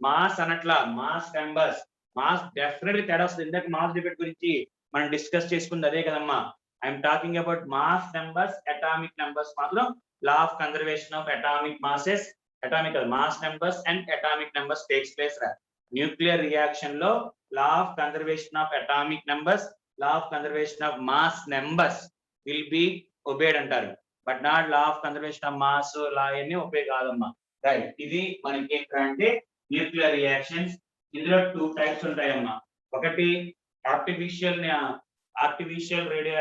మాస్ అనట్లా మాస్ నెంబర్స్. మాస్ డెఫినెట్లీ తేడా వస్తుంది. ఇందాక మాస్ డిబేట్ గురించి మనం డిస్కస్ చేసుకుంది అదే కదమ్మా. I'm talking about mass numbers, atomic numbers మాత్రం law of conservation of atomic masses, atomic mass numbers and atomic numbers takes place రా. న్యూక్లియర్ రియాక్షన్ లో law of conservation of atomic numbers, law of conservation of mass numbers will be obeyed అంటారు. But not law of conservation of mass law అన్ని obey కాదమ్మా. Right, ఇది మనకి ఏంటంటే nuclear reactions. ఇందులో 2 types ఉంటాయమ్మా. ఒకటి artificial radio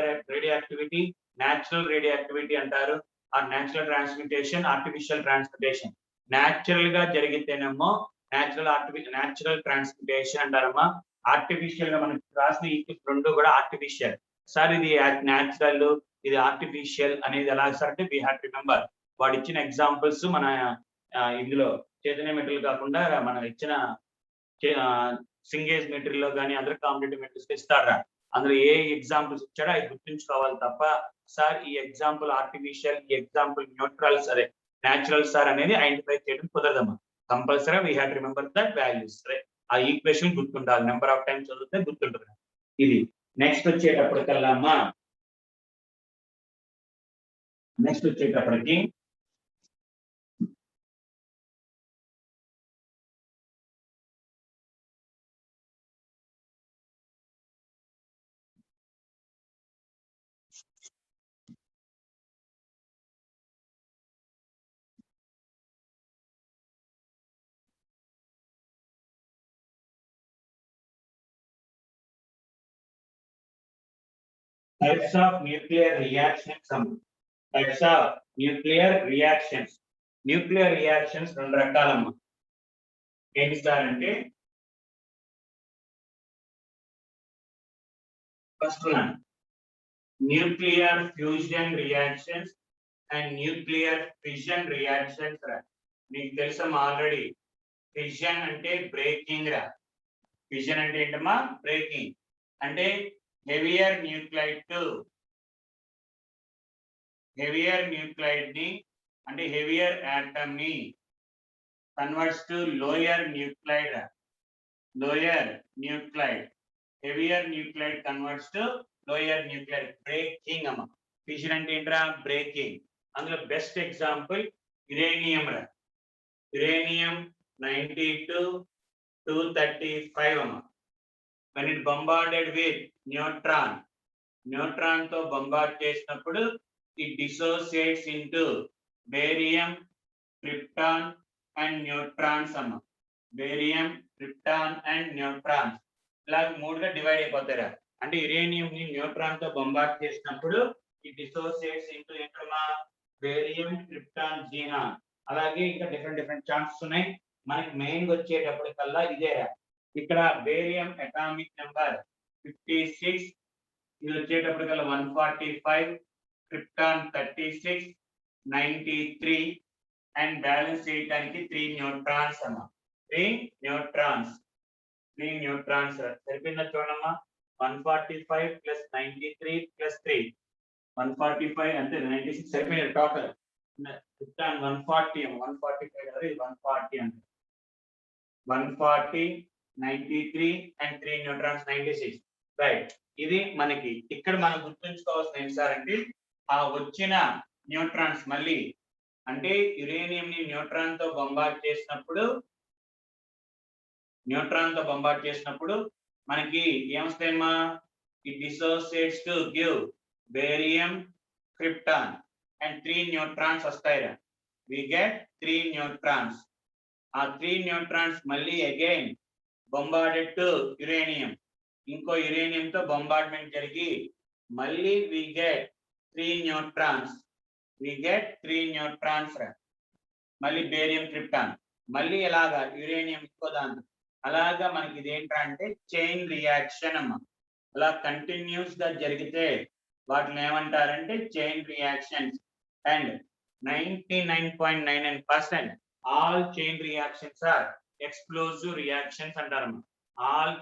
activity, natural radio activity అంటారు. ఆ natural transmutation, artificial transmutation. Natural గా జరిగితేనేమో న్యాచురల్ ట్రాన్స్మిటేషన్ అంటారమ్మా. ఆర్టిఫిషియల్ గా మనకి రాసిన ఈ రెండు కూడా ఆర్టిఫిషియల్. సార్ ఇది న్యాచురల్, ఇది ఆర్టిఫిషియల్ అనేది ఎలా సార్ అంటే, వి హ్యావ్ టు రిమెంబర్ వాడు ఇచ్చిన ఎగ్జాంపుల్స్ మన ఇందులో చైతన్య మెటీరియల్ కాకుండా మన ఇచ్చిన సింగేజ్ మెటీరియల్ లో కానీ అదర్ కాంపిటేటివ్ మెటీరియల్స్ ఇస్తారా, అందులో ఏ ఎగ్జాంపుల్స్ ఇచ్చాడో అవి గుర్తుంచుకోవాలి తప్ప సార్ ఈ ఎగ్జాంపుల్ ఆర్టిఫిషియల్, ఈ ఎగ్జాంపుల్ న్యూట్రల్ సరే న్యాచురల్ సార్ అనేది ఐడెంటిఫై చేయడం కుదరదమ్మా. Compulsory we have to remember that values. ఆ ఈక్వేషన్ గుర్తుండాలి, నెంబర్ ఆఫ్ టైమ్స్ చదివితే గుర్తుంటుంది. ఇది నెక్స్ట్ వచ్చేటప్పటికల్లా అమ్మా, నెక్స్ట్ వచ్చేటప్పటికి types of nuclear reactions. Types of nuclear reactions. Nuclear reactions రెండు రకాలమ్మా. ఏంటి సార్ అంటే, first one nuclear fusion reactions and nuclear fission reactions రా. మీకు తెలుసమ్మా ఆల్రెడీ, ఫిషన్ అంటే బ్రేకింగ్ రా. ఫిషన్ అంటే ఏంటమ్మా, బ్రేకింగ్. అంటే heavier nuclide ని అంటే heavier atom ని converts to lower nuclide. Heavier nuclide converts to lower nuclide. Breaking అమ్మ. ఫిషన్ అంటే ఏంట్రా, బ్రేకింగ్. అందులో బెస్ట్ ఎగ్జాంపుల్ యురేనియం రా. యురేనియం 92 235 అమ్మ. when it bombarded with neutron తో bombard చేసినప్పుడు it dissociates into barium, krypton and neutrons అమ్మ. barium, krypton and neutrons ఇలా మూడుగా డివైడ్ అయిపోతారు. అంటే యురేనియం ని న్యూట్రాన్ తో bombard చేసినప్పుడు it dissociates into ఏంటమ్మా, barium, krypton, xenon. అలాగే ఇంకా డిఫరెంట్ ఛాన్సెస్ ఉన్నాయి. మనకి మెయిన్ వచ్చేటప్పటికల్లా ఇదేరా. ఇక్కడ బేరియం అటామిక్ నెంబర్ 56, ఇది వచ్చేటప్పటికల్లా 145, క్రిప్టాన్ 36, 93 అండ్ బ్యాలెన్స్ చేయడానికి 3 న్యూట్రాన్స్ అమ్మ. 3 న్యూట్రాన్స్ సరిపోయిందా చూడమ్మా. 145 ప్లస్ 93 ప్లస్ 3 145 అంటే 96 సరిపోయింది టోటల్. క్రిప్టాన్ 140 145 కదా, ఇది 140 అంటే 140 93 and 3 న్యూట్రాన్స్ 96. రైట్. ఇది మనకి ఇక్కడ మనం గుర్తుంచుకోవాల్సిన ఏంటి సార్ అంటే, ఆ వచ్చిన న్యూట్రాన్స్ మళ్ళీ అంటే యురేనియం ని న్యూట్రాన్ తో బొంబార్డ్ చేసినప్పుడు మనకి ఏమొస్తాయమ్మా, it dissociates to give barium, krypton and 3 neutrons వస్తాయి. we get 3 neutrons. ఆ 3 న్యూట్రాన్స్ మళ్ళీ అగైన్ bombarded to uranium, ఇంకో యురేనియం తో బొంబార్డ్మెంట్ జరిగి మళ్ళీ we get 3 న్యూట్రాన్స్ మళ్ళీ బేరియం, క్రిప్టాన్, మళ్ళీ ఎలాగా యురేనియం ఇంకో దాంతో అలాగా మనకి ఇదేంటా అంటే చైన్ రియాక్షన్ అమ్మ. అలా కంటిన్యూస్ గా జరిగితే వాటిని ఏమంటారంటే chain reactions. And 99.99% all chain reactions are explosive reactions అంటారమ్మా. ఆల్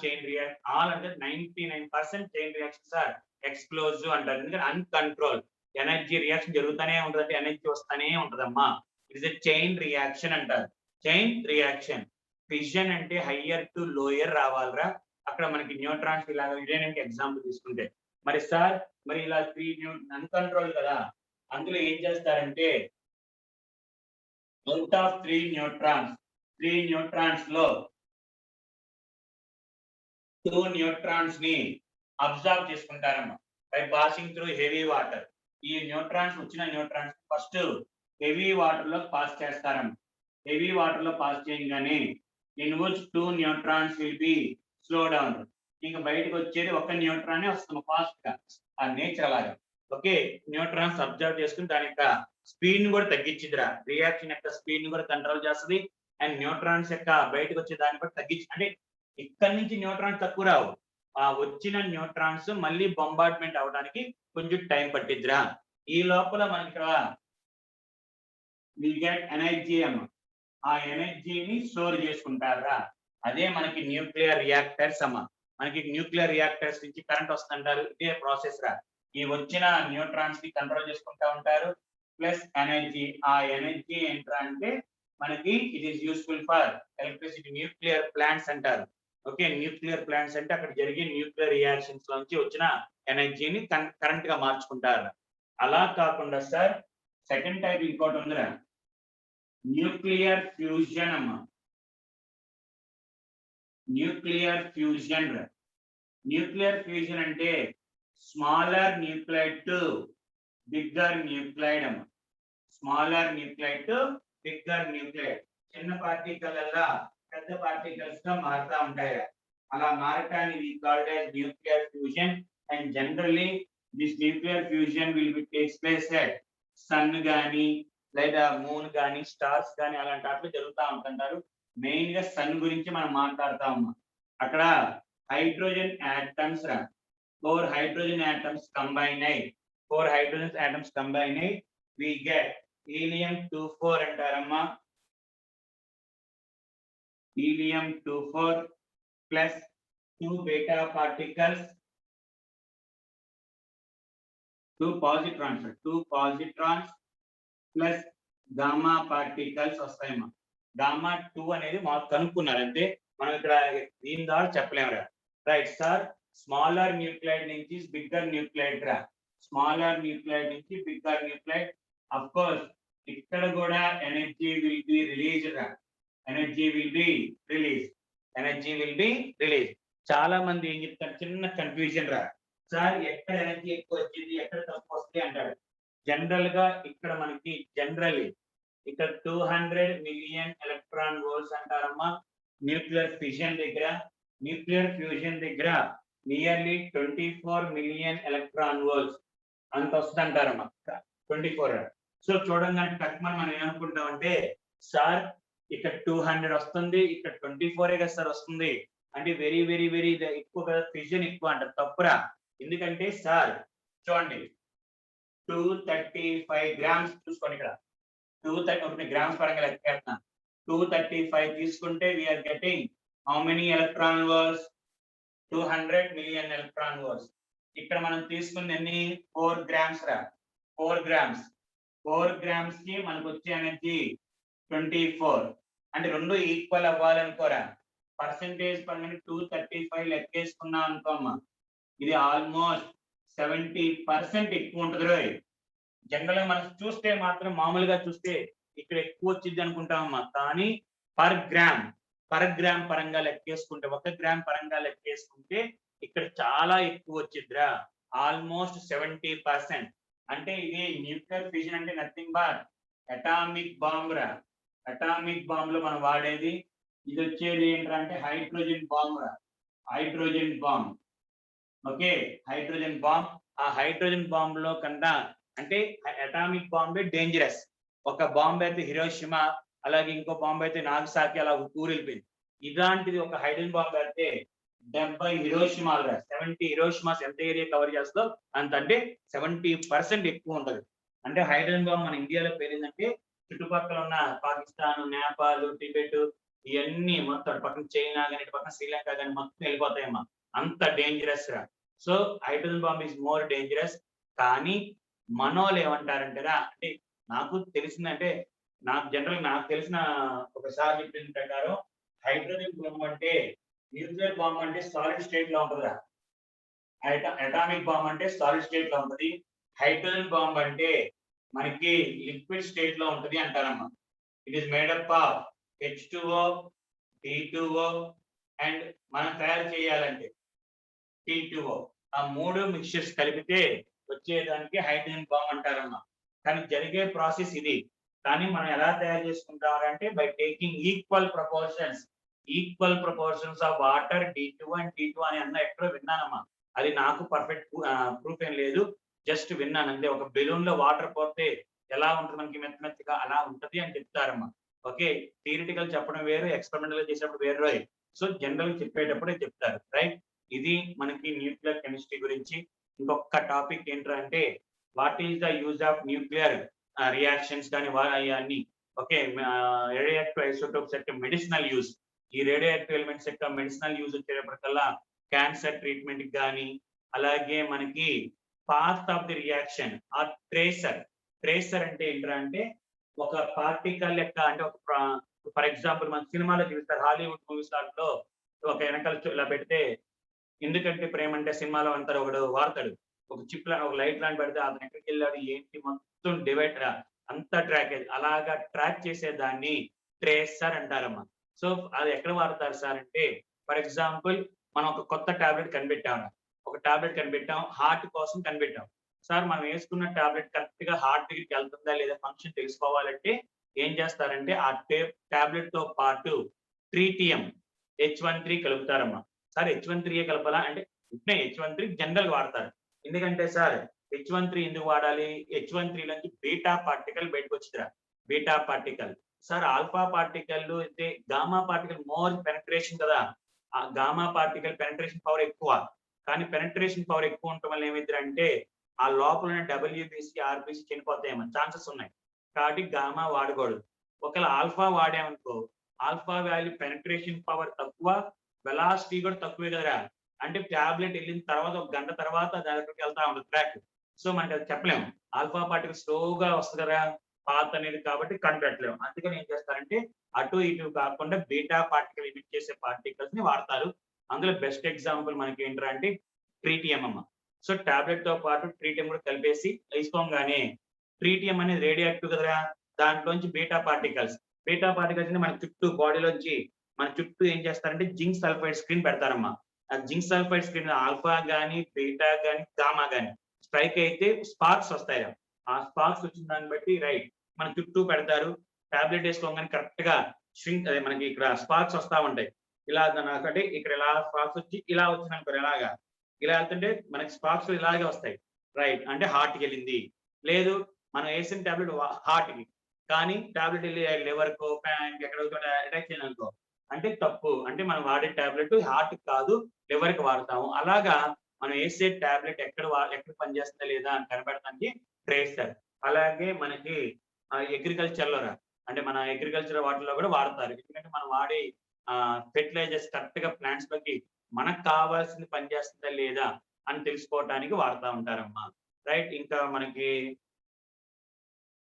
అంటే 99% చైన్ రియాక్షన్స్ ఆర్ ఎక్స్ప్లోజివ్ అంటారు. ఎందుకంటే అన్కంట్రోల్ ఎనర్జీ రియాక్షన్ జరుగుతూనే ఉంటుంది, ఎనర్జీ వస్తూనే ఉంటదమ్మా. It is a chain reaction అంటారు. Chain reaction. ఫిషన్ అంటే హయ్యర్ టు లోయర్ రావాలరా. అక్కడ మనకి న్యూట్రాన్స్ ఇలాగా యురేనియం కి ఎగ్జాంపుల్ తీసుకుంటే, మరి సార్ మరి ఇలా 3 అన్కంట్రోల్ కదా, అందులో ఏం చేస్తారంటే అవుట్ ఆఫ్ 3 న్యూట్రాన్స్ లో 2 న్యూట్రాన్స్ ని అబ్జర్వ్ చేసుకుంటారమ్మా by passing through heavy water. ఈ వచ్చిన న్యూట్రాన్స్ ఫస్ట్ హెవీ వాటర్ లో పాస్ చేస్తారమ్మా. హెవీ వాటర్ లో పాస్ చేయగానే in which 2 neutrons will be slow down. ఇంకా బయటకు వచ్చేది ఒక న్యూట్రాన్ వస్తుంది ఫాస్ట్ గా. ఆ నేచర్ అలాగా. ఓకే, న్యూట్రాన్స్ అబ్జర్వ్ చేసుకుని దాని యొక్క స్పీడ్ ని కూడా తగ్గించిదిరా. రియాక్షన్ యొక్క స్పీడ్ ని కూడా కంట్రోల్ చేస్తుంది, అండ్ న్యూట్రాన్స్ యొక్క బయటకు వచ్చే దాన్ని బట్టి తగ్గించి, అంటే ఇక్కడ నుంచి న్యూట్రాన్స్ తక్కువ రావు, ఆ వచ్చిన న్యూట్రాన్స్ మళ్ళీ బొంబార్డ్మెంట్ అవడానికి కొంచెం టైం పట్టిద్దిరా. ఈ లోపల మనకి ఇక్కడ విల్ గెట్ ఎనర్జీ అమ్మ, ఆ ఎనర్జీని స్టోర్ చేసుకుంటారా. అదే మనకి న్యూక్లియర్ రియాక్టర్స్ అమ్మ. మనకి న్యూక్లియర్ రియాక్టర్స్ నుంచి కరెంట్ వస్తుంటారు, ఇదే ప్రాసెస్ రా. ఈ వచ్చిన న్యూట్రాన్స్ ని కంట్రోల్ చేసుకుంటా ఉంటారు, ప్లస్ ఎనర్జీ. ఆ ఎనర్జీ ఏంట్రా అంటే మనకి it is useful for electricity. Nuclear plants అంటారు. ఓకే, న్యూక్లియర్ ప్లాంట్స్ అంటే అక్కడ జరిగే న్యూక్లియర్ రియాక్షన్స్ నుంచి వచ్చిన ఎనర్జీని కరెంట్ గా మార్చుకుంటారు. అలా కాకుండా సార్ సెకండ్ టైప్ ఇంకోటి ఉందిరా, న్యూక్లియర్ ఫ్యూజన్ అమ్మ. న్యూక్లియర్ ఫ్యూజన్ రా. న్యూక్లియర్ ఫ్యూజన్ అంటే smaller nuclide to bigger nuclide అమ్మ. Smaller nuclide to bigger nuclide. చిన్న పార్టికల్ అలా పెద్ద పార్టికల్స్ గా మారుతా ఉంటాయి. అలా మారటాన్ని called as nuclear fusion. And generally this nuclear fusion will be takes place at sun గానీ లేదా మూన్ గానీ స్టార్స్ గానీ అలాంటి వాటిలో జరుగుతూ ఉంటుంటారు. మెయిన్ గా సన్ గురించి మనం మాట్లాడతాము. అక్కడ హైడ్రోజన్ యాటమ్స్ రా, 4 హైడ్రోజన్ యాటమ్స్ కంబైన్ అయ్యి 4 హైడ్రోజన్ యాటమ్స్ కంబైన్ అయ్యి వి గెట్ హీలియం-24 అంటారమ్మా. Helium plus 2 beta particles, 2 positrons plus gamma particles వస్తాయమ్మా. గామా 2 అనేది మాకు కనుక్కున్నారు, అంటే మనం ఇక్కడ దీని ద్వారా చెప్పలేము. రైట్ సార్, స్మాలర్ న్యూక్లైడ్ నుంచి బిగ్గర్ న్యూక్లైడ్ రా. స్మాలర్ న్యూక్లైడ్ నుంచి బిగ్గర్ న్యూక్లైడ్. అఫ్ కోర్స్ ఇక్కడ కూడా ఎనర్జీ విల్ బి రిలీజ్ రా. Energy will be release. చాలా మంది ఏం చెప్తారు, చిన్న కన్ఫ్యూజన్ రా, సార్ ఎక్కడ ఎనర్జీ ఎక్కువ వచ్చింది ఎక్కడ తక్కువ వస్తుంది అంటారు. జనరల్ గా ఇక్కడ మనకి ఇక్కడ 200 మిలియన్ ఎలక్ట్రాన్ వోల్ట్స్ అంటారమ్మా. న్యూక్లియర్ ఫ్యూజన్ దగ్గర నియర్లీ 24 మిలియన్ ఎలక్ట్రాన్ వోల్ట్స్ అంత వస్తుంది అంటారమ్మా. 24. సో చూడంగానే తక్కువ మనం ఏమనుకుంటాం అంటే సార్ ఇక్కడ 200 వస్తుంది, ఇక్కడ 24 కదా సార్ వస్తుంది అంటే వెరీ వెరీ వెరీ ఎక్కువ కదా, ఫ్యూజన్ ఎక్కువ అంటారు. తప్పురా. ఎందుకంటే సార్ చూడండి 235 గ్రామ్స్ చూసుకోండి. ఇక్కడ 230 గ్రామ్స్ పరంగా లెక్కేస్తున్నా. 235 తీసుకుంటే we're getting how many electron volts? 200 million electron volts. ఇక్కడ మనం తీసుకుంది ఎన్ని? 4 గ్రామ్స్ రా. 4 గ్రామ్స్ కి మనకు వచ్చే ఎనర్జీ 24. అంటే రెండు ఈక్వల్ అవ్వాలనుకోరా. పర్సెంటేజ్ పరంగా 235 లెక్కేసుకున్నాం అనుకోమ్మా, ఇది ఆల్మోస్ట్ 70% ఎక్కువ ఉంటుంది రోయ్. జనరల్ గా మనం చూస్తే మాత్రం మామూలుగా చూస్తే ఇక్కడ ఎక్కువ వచ్చింది అనుకుంటామమ్మా, కానీ పర్ గ్రామ్ పరంగా లెక్కేసుకుంటే 1 గ్రామ్ పరంగా లెక్కేసుకుంటే ఇక్కడ చాలా ఎక్కువ వచ్చిద్దిరా, ఆల్మోస్ట్ 70%. అంటే ఇది న్యూక్లియర్ ఫ్యూజన్ అంటే నథింగ్ బట్ అటామిక్ బాంబ్ రా. అటామిక్ బాంబ్ లో మనం వాడేది ఇది వచ్చేది ఏంటంటే హైడ్రోజన్ బాంబ్ రా. Hydrogen bomb. Okay, hydrogen bomb. ఆ హైడ్రోజన్ బాంబ్ లో కన్నా అంటే అటామిక్ బాంబే డేంజరస్. ఒక బాంబ్ అయితే హిరోషిమా, అలాగే ఇంకో బాంబ్ అయితే నాగసాకి అలా ఊరెళ్ళిపోయింది. ఇలాంటిది ఒక హైడ్రోజన్ బాంబ్ అయితే 70 హిరోషిమాలు రా. 70 హిరోషిమాస్ ఎంత ఏరియా కవర్ చేస్తో అంత, అంటే 70% ఎక్కువ ఉంటది. అంటే హైడ్రోజన్ బాంబ్ మన ఇండియాలో పేరిందంటే చుట్టుపక్కల ఉన్న పాకిస్తాన్, నేపాల్, టిబెట్ ఇవన్నీ మొత్తం పక్కన చైనా కానీ పక్కన శ్రీలంక కానీ మొత్తం వెళ్ళిపోతాయమ్మా. అంత డేంజరస్ రా. So hydrogen bomb is more dangerous. కానీ మనోళ్ళు ఏమంటారంటారా, అంటే నాకు తెలిసిందంటే నాకు తెలిసిన ఒకసారి చెప్పిన ప్రకారం హైడ్రోజన్ బాంబ్ అంటే న్యూక్లియర్ బాంబ్ అంటే సాలిడ్ స్టేట్ లో ఉంటుందా, అటామిక్ బాంబ్ అంటే సాలిడ్ స్టేట్ లో ఉంటది. హైడ్రోజన్ బాంబ్ అంటే మనకి లిక్విడ్ స్టేట్ లో ఉంటది అంటారమ్మా. It is made up of H2O, T2O and మనం తయారు చేయాలంటే T2O. ఆ 3 మిక్చర్స్ కలిపితే వచ్చేదానికి హైడ్రోజన్ బాంబ్ అంటారమ్మా. కానీ జరిగే ప్రాసెస్ ఇది. కానీ మనం ఎలా తయారు చేసుకుంటామంటే by taking equal proportions of water D2 and T2 అని అన్న ఎక్కడో విన్నానమ్మా. అది నాకు పర్ఫెక్ట్ ప్రూఫ్ ఏం లేదు, జస్ట్ విన్నాను అంతే. ఒక బెలూన్ లో వాటర్ పోతే ఎలా ఉంటుంది మనకి మెత్తగా అలా ఉంటది అని చెప్తారమ్మా. ఓకే, థియరిటికల్ చెప్పడం వేరు, ఎక్స్పెరిమెంటల్ చేసినప్పుడు వేరు. సో జనరల్ చెప్పేటప్పుడే చెప్తారు, రైట్? ఇది మనకి న్యూక్లియర్ కెమిస్ట్రీ గురించి. ఇంకొక టాపిక్ ఏంటంటే what is the use of nuclear reactions కానీ అన్ని. ఓకే, రేడియో యాక్టివ్ ఐసోటోప్స్ యొక్క మెడిసినల్ యూజ్. ఈ రేడియో యాక్టివ్ ఎలిమెంట్స్ యొక్క మెడిసినల్ యూజ్ వచ్చేటప్పటికల్లా క్యాన్సర్ ట్రీట్మెంట్ కానీ, అలాగే మనకి path of the reaction or tracer. Tracer అంటే ఏంటంటే ఒక పార్టికల్ యొక్క, అంటే ఒక ఫర్ ఎగ్జాంపుల్ మన సినిమాలో చూస్తారు, హాలీవుడ్ మూవీస్ దాంట్లో ఒక వెనకాల ఇలా పెడితే ఎందుకంటే ప్రేమ అంటే సినిమాలో అంటారు, ఒకడు వాడతాడు ఒక చిప్ ఒక లైట్ లాంటి పెడితే అతను ఎక్కడికి వెళ్ళాడు ఏంటి మొత్తం డివైడ్ అంతా ట్రాక్ అలాగా ట్రాక్ చేసే దాన్ని ట్రేసర్ అంటారమ్మా. సో అది ఎక్కడ వాడతారు సార్ అంటే, ఫర్ ఎగ్జాంపుల్ మనం ఒక కొత్త టాబ్లెట్ కనిపెట్టాం, ఒక టాబ్లెట్ కనిపెట్టాం, హార్ట్ కోసం కనిపెట్టాం. సార్ మనం వేసుకున్న టాబ్లెట్ కరెక్ట్ గా హార్ట్ దగ్గరికి వెళ్తుందా లేదా ఫంక్షన్ తెలుసుకోవాలంటే ఏం చేస్తారంటే ఆ టాబ్లెట్ తో పాటు ట్రీటియం H13 కలుపుతారమ్మా. సార్ H13 కలపాలా అంటే ఇట్నే H13 జనరల్ వాడతారు. ఎందుకంటే సార్ H13 ఎందుకు వాడాలి? H13 నుంచి బీటా పార్టికల్ బయటకు వచ్చిందిరా, beta particle. Sir alpha particle అయితే గామా పార్టికల్ మోర్ పెనట్రేషన్ కదా, ఆ గామా పార్టికల్ పెనట్రేషన్ పవర్ ఎక్కువ. కానీ పెనట్రేషన్ పవర్ ఎక్కువ ఉండటం వల్ల ఏమైందంటే ఆ లోపల WBC ఆర్బిసి చనిపోతాయేమో ఛాన్సెస్ ఉన్నాయి. కాబట్టి గామా వాడకూడదు. ఒకవేళ ఆల్ఫా వాడామనుకో, ఆల్ఫా వాల్యూ పెనట్రేషన్ పవర్ తక్కువ, వెలాసిటీ కూడా తక్కువే కదరా. అంటే టాబ్లెట్ వెళ్ళిన తర్వాత ఒక గంట తర్వాత దానికి వెళ్తా ఉంటుంది ట్రాక్. సో మనకి అది చెప్పలేము. ఆల్ఫా పార్టికల్ స్లోగా వస్తుంది కదా పాత్ అనేది, కాబట్టి కనిపెట్టలేము. అందుకని ఏం చేస్తారంటే అటు ఇటు కాకుండా బీటా పార్టికల్ ఎమిట్ చేసే పార్టికల్స్ ని వాడతారు. అందులో బెస్ట్ ఎగ్జాంపుల్ మనకి ఏంటంటే ట్రీటియం అమ్మ. సో టాబ్లెట్ తో పాటు ట్రీటియం కూడా కలిపేసి తీసుకోగానే, ట్రీటియం అనేది రేడియో యాక్టివ్ కదరా, దాంట్లోంచి బీటా పార్టికల్స్ ని మన చుట్టూ బాడీలోంచి మన చుట్టూ ఏం చేస్తారంటే జింక్ సల్ఫైడ్ స్క్రీన్ పెడతారమ్మా. ఆ జింక్ సల్ఫైడ్ స్క్రీన్ ఆల్ఫా గానీ బీటా గానీ గామా గానీ స్ట్రైక్ అయితే స్పార్క్స్ వస్తాయి. ఆ స్పార్క్స్ వచ్చిన దాన్ని బట్టి రైట్ మన చుట్టూ పెడతారు. టాబ్లెట్ వేసుకోగానే కరెక్ట్ గా స్ట్రింగ్ అదే మనకి ఇక్కడ స్పార్క్స్ వస్తా ఉంటాయి. ఇలా నాకంటే ఇక్కడ ఇలా స్పార్క్స్ వచ్చి ఇలా వచ్చినాక ఎలాగా ఇలా వెళ్తుంటే మనకి స్పార్క్స్ ఇలాగే వస్తాయి, రైట్? అంటే హార్ట్ కి వెళ్ళింది. లేదు మనం వేసిన టాబ్లెట్ హార్ట్ కి, కానీ టాబ్లెట్ వెళ్ళి లివర్ కో ఎక్కడ అటాక్ చేయాలనుకో అంటే తప్పు. అంటే మనం వాడే టాబ్లెట్ హార్ట్ కాదు లివర్ కి వాడతాము. అలాగా మనం వేసే టాబ్లెట్ ఎక్కడ పనిచేస్తుందా లేదా అని కనిపెడటానికి ట్రేసర్. అలాగే మనకి అగ్రికల్చర్ లో అంటే మన అగ్రికల్చర్ వాటిలో కూడా వాడతారు. ఎందుకంటే మనం వాడే ఫెర్టిలైజర్స్ కరెక్ట్ గా ప్లాంట్స్ లోకి మనకు కావాల్సింది పనిచేస్తుందా లేదా అని తెలుసుకోవడానికి వాడుతూ ఉంటారమ్మా, రైట్? ఇంకా మనకి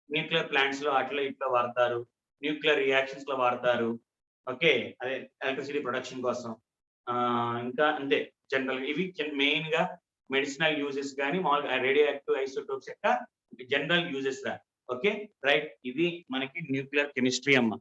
న్యూక్లియర్ ప్లాంట్స్ లో అట్లా ఇట్లా వాడతారు, న్యూక్లియర్ రియాక్షన్స్ లో వాడతారు. ఓకే, అదే ఎలక్ట్రిసిటీ ప్రొడక్షన్ కోసం. ఇంకా అంతే జనరల్ ఇవి మెయిన్ గా మెడిసినల్ యూజెస్ కానీ మామూలుగా రేడియో యాక్టివ్ ఐసోటోప్స్ యొక్క జనరల్ యూజెస్ రా. ఓకే రైట్, ఇది మనకి న్యూక్లియర్ కెమిస్ట్రీ అమ్మ.